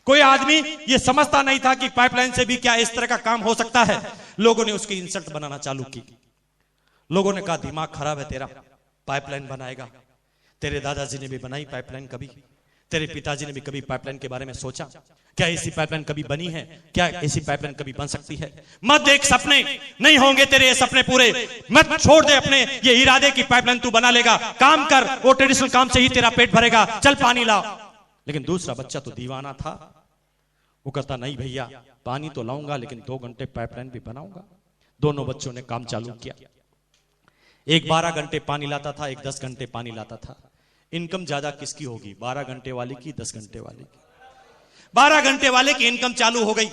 कोई आदमी ये समझता नहीं था कि पाइपलाइन से भी क्या इस तरह का काम हो सकता है। लोगों ने उसकी इंसल्ट बनाना चालू की। लोगों ने कहा दिमाग खराब है तेरा, पाइपलाइन बनाएगा। तेरे दादाजी ने भी बनाई पाइपलाइन कभी? तेरे पिताजी ने भी कभी पाइपलाइन के बारे में सोचा? क्या ऐसी पाइपलाइन कभी बनी है? क्या ऐसी पाइपलाइन कभी बन सकती है? मत देख सपने, नहीं होंगे तेरे ये सपने पूरे। मत छोड़ दे अपने ये इरादे की पाइपलाइन तू बना लेगा। काम कर, वो ट्रेडिशनल काम से ही तेरा पेट भरेगा। चल पानी ला। लेकिन दूसरा बच्चा तो दीवाना था, वो कहता नहीं भैया, पानी तो लाऊंगा लेकिन 2 घंटे पाइपलाइन भी बनाऊंगा। दोनों बच्चों ने काम चालू किया। एक 12 घंटे पानी लाता था, एक 10 घंटे पानी लाता था। इनकम ज्यादा किसकी होगी, 12 घंटे वाले की, 10 घंटे वाले की? 12 घंटे वाले की इनकम चालू हो गई।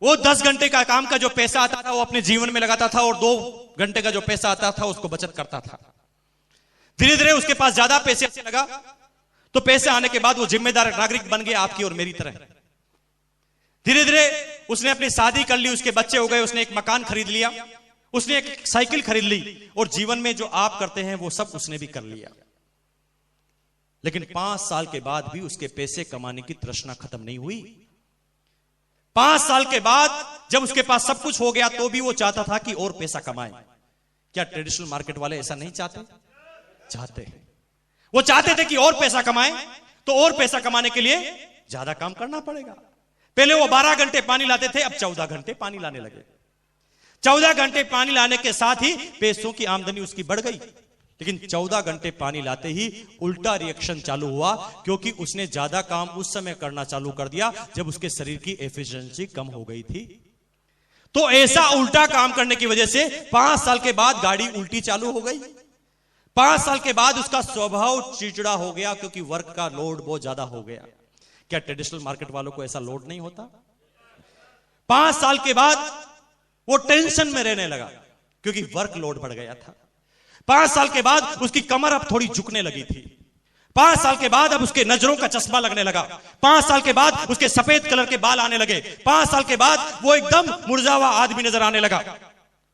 वो 10 घंटे का काम का जो पैसा आता था वो अपने जीवन में लगाता था, और 2 घंटे का जो पैसा आता था उसको बचत करता था। धीरे धीरे उसके पास ज्यादा पैसे आने लगा, तो पैसे आने के बाद वो जिम्मेदार नागरिक बन गया, आपकी और मेरी तरह। धीरे धीरे उसने अपनी शादी कर ली, उसके बच्चे हो गए, उसने एक मकान खरीद लिया, उसने एक साइकिल खरीद ली, और जीवन में जो आप करते हैं वो सब उसने भी कर लिया। लेकिन 5 साल के बाद भी उसके पैसे कमाने की तृष्णा खत्म नहीं हुई। 5 साल के बाद जब उसके पास सब कुछ हो गया तो भी वो चाहता था कि और पैसा कमाए। क्या ट्रेडिशनल मार्केट वाले ऐसा नहीं चाहते? चाहते हैं। वो चाहते थे कि और पैसा कमाए, तो और पैसा कमाने के लिए ज्यादा काम करना पड़ेगा। पहले वो 12 घंटे पानी लाते थे, अब 14 घंटे पानी लाने लगे। 14 घंटे पानी लाने के साथ ही पैसों की आमदनी उसकी बढ़ गई। लेकिन 14 घंटे पानी लाते ही उल्टा रिएक्शन चालू हुआ, क्योंकि उसने ज्यादा काम उस समय करना चालू कर दिया जब उसके शरीर की एफिशिएंसी कम हो गई थी। तो ऐसा उल्टा काम करने की वजह से 5 साल के बाद गाड़ी उल्टी चालू हो गई। 5 साल के बाद उसका स्वभाव चिड़चिड़ा हो गया, क्योंकि वर्क का लोड बहुत ज्यादा हो गया। क्या ट्रेडिशनल मार्केट वालों को ऐसा लोड नहीं होता? 5 साल के बाद वो टेंशन में रहने लगा, क्योंकि वर्क लोड बढ़ गया था। 5 साल के बाद उसकी कमर अब थोड़ी झुकने लगी थी। 5 साल के बाद अब उसके नजरों का चश्मा लगने लगा। 5 साल के बाद उसके सफेद कलर के बाल आने लगे। 5 साल के बाद वो एकदम मुरझावा आदमी नजर आने लगा।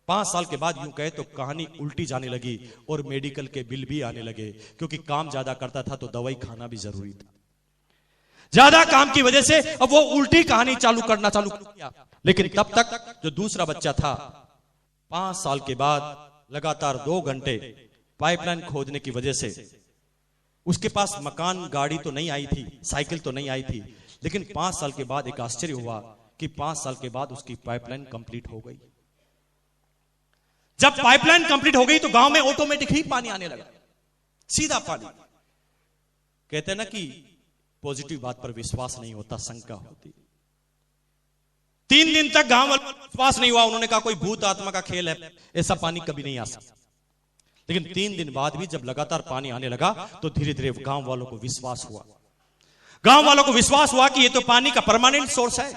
5 साल के बाद यूं कहे तो कहानी उल्टी जाने लगी, और मेडिकल के बिल भी आने लगे, क्योंकि काम ज्यादा करता था तो दवाई खाना भी जरूरी था। ज्यादा काम की वजह से अब वो उल्टी कहानी चालू किया। लेकिन तब तक जो दूसरा बच्चा था, 5 साल के बाद लगातार 2 घंटे पाइपलाइन खोदने की वजह से उसके पास मकान, गाड़ी तो नहीं आई थी, साइकिल तो नहीं आई थी, लेकिन 5 साल के बाद एक आश्चर्य हुआ कि 5 साल के बाद उसकी पाइपलाइन कंप्लीट हो गई। जब पाइपलाइन कंप्लीट हो गई तो गांव में ऑटोमेटिक ही पानी आने लगा, सीधा पानी। कहते हैं ना कि पॉजिटिव बात पर विश्वास नहीं होता, शंका होती। 3 दिन तक गांव वालों को विश्वास नहीं हुआ। उन्होंने कहा कोई भूत आत्मा का खेल है, ऐसा पानी कभी नहीं आ सकता। लेकिन 3 दिन बाद भी जब लगातार पानी आने लगा तो धीरे धीरे गांव वालों को विश्वास हुआ। गांव वालों को विश्वास हुआ कि ये तो पानी का परमानेंट सोर्स है।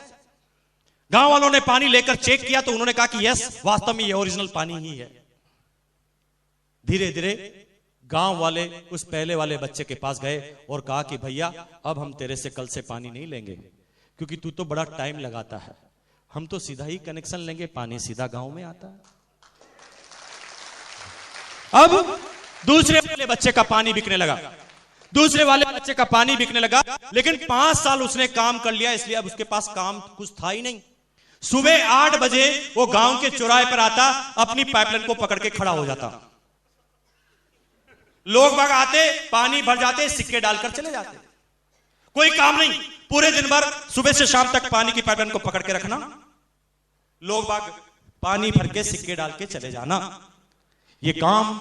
गांव वालों ने पानी लेकर चेक किया तो उन्होंने कहा कि यस, वास्तव में ये ओरिजिनल पानी ही है। धीरे धीरे गांव वाले उस पहले वाले बच्चे के पास गए और कहा कि भैया, अब हम तेरे से कल से पानी नहीं लेंगे, क्योंकि तू तो बड़ा टाइम लगाता है। हम तो सीधा ही कनेक्शन लेंगे, पानी सीधा गांव में आता है। अब दूसरे वाले बच्चे का पानी बिकने लगा, दूसरे वाले बच्चे का पानी बिकने लगा। लेकिन 5 साल उसने काम कर लिया, इसलिए अब उसके पास काम कुछ था ही नहीं। सुबह 8 बजे वो गांव के चौराहे पर आता, अपनी पाइपलाइन को पकड़ के खड़ा हो जाता। लोग बाग आते, पानी भर जाते, सिक्के डालकर चले जाते। कोई काम नहीं, पूरे दिन भर सुबह से शाम तक पानी की पाइपलाइन को पकड़ के रखना, लोग बाग पानी भर के सिक्के डाल के चले जाना। ये काम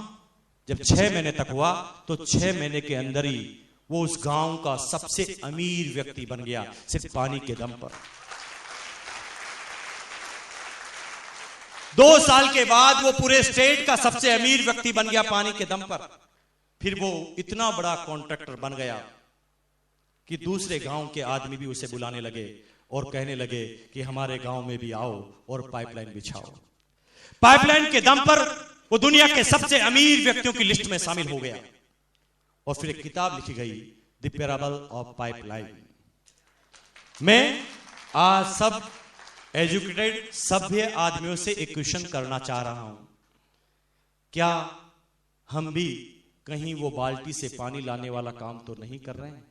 जब 6 महीने तक हुआ तो 6 महीने के अंदर ही वो उस गांव का सबसे अमीर व्यक्ति बन गया, सिर्फ पानी के दम पर। 2 साल के बाद वो पूरे स्टेट का सबसे अमीर व्यक्ति बन गया पानी के दम पर। फिर वो इतना बड़ा कॉन्ट्रैक्टर बन गया कि दूसरे गांव के आदमी भी उसे बुलाने लगे और कहने लगे कि हमारे गांव में भी आओ और पाइपलाइन बिछाओ। पाइपलाइन के दम पर वो दुनिया के सबसे अमीर व्यक्तियों की लिस्ट में शामिल हो गया। और फिर एक किताब लिखी गई, द पैराबल ऑफ पाइपलाइन। मैं आज सब एजुकेटेड सभ्य आदमियों से एक क्वेश्चन करना चाह रहा हूं, क्या हम भी कहीं वो बाल्टी से पानी लाने वाला काम तो नहीं कर रहे हैं?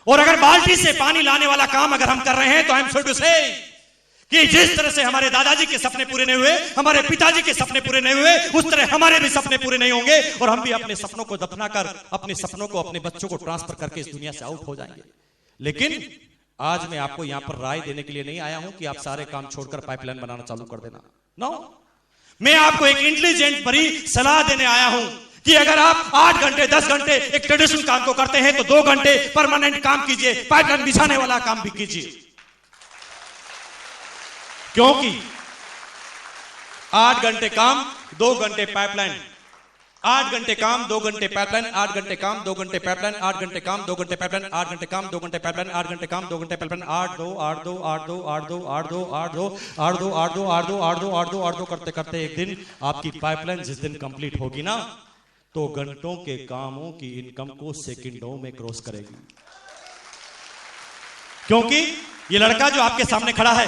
और अगर बाल्टी से पानी लाने वाला काम अगर हम कर रहे हैं तो आई एम सॉरी टू से कि जिस तरह से हमारे दादाजी के सपने पूरे नहीं हुए, हमारे पिताजी के सपने पूरे नहीं हुए, उस तरह हमारे भी सपने पूरे नहीं होंगे और हम भी अपने सपनों को दफनाकर अपने सपनों को अपने बच्चों को ट्रांसफर करके इस दुनिया से आउट हो जाएंगे। लेकिन आज मैं आपको यहां पर राय देने के लिए नहीं आया हूं कि आप सारे काम छोड़कर पाइपलाइन बनाना चालू कर देना। नो, मैं आपको एक इंटेलिजेंट भरी सलाह देने आया हूं कि अगर आप 8 घंटे 10 घंटे एक ट्रेडिशनल काम को करते हैं तो 2 घंटे परमानेंट काम कीजिए, पाइपलाइन बिछाने वाला काम भी कीजिए। क्योंकि 8 घंटे काम 2 घंटे पाइपलाइन, 8 घंटे काम 2 घंटे पाइपलाइन, 8 घंटे काम 2 घंटे पाइपलाइन, 8 घंटे काम 2 घंटे पाइपलाइन, 8 घंटे काम 2 घंटे पाइपलाइन, 8 घंटे काम 2 घंटे पाइपलाइन, 8 2 8 2 8 2 8 2 8 2 8 2 8 2 8 2 8 2 8 2 8 2 8 2 करते करते एक दिन आपकी पाइपलाइन जिस दिन कंप्लीट होगी ना, तो घंटों के कामों की इनकम को सेकंडों में क्रॉस करेगी। क्योंकि ये लड़का जो आपके सामने खड़ा है,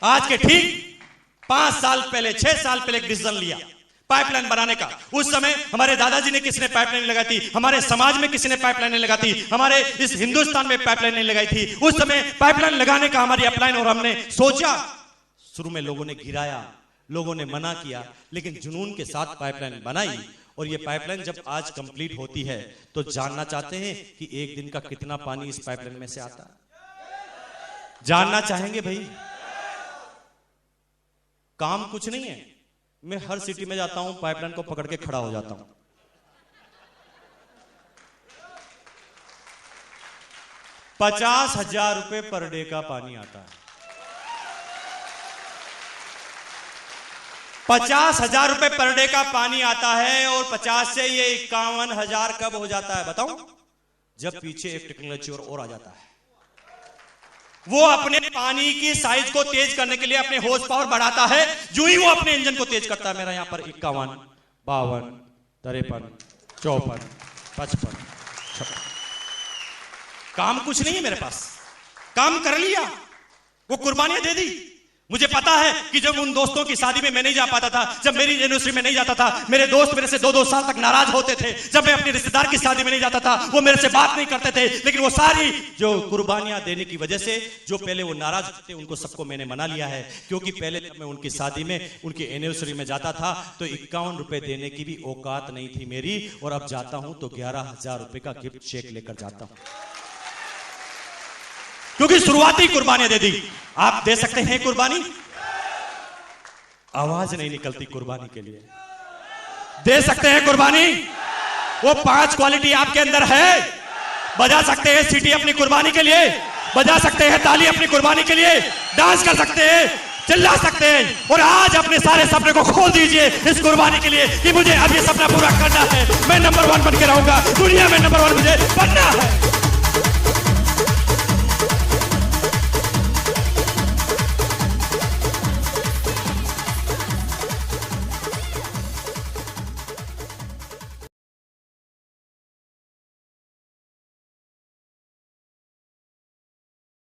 आज के ठीक 5 साल पहले 6 साल पहले एक डिसीजन लिया पाइपलाइन बनाने का। उस समय हमारे दादाजी ने किसने पाइपलाइन लगाई थी, हमारे समाज में किसी ने पाइपलाइन लगाई थी, हमारे इस हिंदुस्तान में पाइपलाइन लगाई थी। उस समय पाइपलाइन लगाने का हमारी अपलाइन और हमने सोचा। शुरू में लोगों ने घिराया, लोगों ने मना किया, लेकिन जुनून के साथ पाइपलाइन बनाई। और ये पाइपलाइन जब आज कंप्लीट होती है तो जानना चाहते हैं कि एक दिन का कितना पानी इस पाइपलाइन में से आता है? जानना चाहेंगे भाई? काम कुछ नहीं है, मैं हर सिटी में जाता हूं, पाइपलाइन को पकड़ के खड़ा हो जाता हूं। ₹50,000 पर डे का पानी आता है। 50,000 पर डे का पानी आता है और 50 से ये 51,000 कब हो जाता है बताऊं? जब पीछे एक टेक्नोलॉजी और आ जाता है। वो अपने पानी की साइज को तेज करने के लिए अपने हॉर्स पावर बढ़ाता है। जो ही वो अपने इंजन को तेज करता है, मेरा यहां पर 51, 52, 53, 54, 55, 56, काम कुछ नहीं है मेरे पास, काम कर लिया, वो कुर्बानियां दे दी। मुझे पता है कि जब उन दोस्तों की शादी में मैं नहीं जा पाता था, जब मेरी एनिवर्सरी में नहीं जाता था, मेरे दोस्त मेरे से 2-2 साल तक नाराज होते थे। जब मैं अपने रिश्तेदार की शादी में नहीं जाता था, वो मेरे से बात नहीं करते थे। लेकिन वो सारी जो कुर्बानियां देने की वजह से, जो पहले वो नाराज थे, उनको सबको मैंने मना लिया है। क्योंकि पहले जब मैं उनकी शादी में, उनकी एनिवर्सरी में जाता था तो ₹51 देने की भी औकात नहीं थी मेरी, और अब जाता हूं तो ₹11,000 का गिफ्ट चेक लेकर जाता हूं, क्योंकि शुरुआती कुर्बानियां दे दी। आप दे सकते हैं कुर्बानी? आवाज नहीं निकलती कुर्बानी के लिए। दे सकते हैं कुर्बानी? वो 5 क्वालिटी आपके अंदर है। बजा सकते हैं सीटी अपनी कुर्बानी के लिए, बजा सकते हैं ताली अपनी कुर्बानी के लिए, डांस कर सकते हैं, चिल्ला सकते हैं, और आज अपने सारे सपने को खोल दीजिए इस कुर्बानी के लिए कि मुझे अब ये सपना पूरा करना है। मैं नंबर 1 बन के रहूंगा, दुनिया में नंबर 1 मुझे बनना है।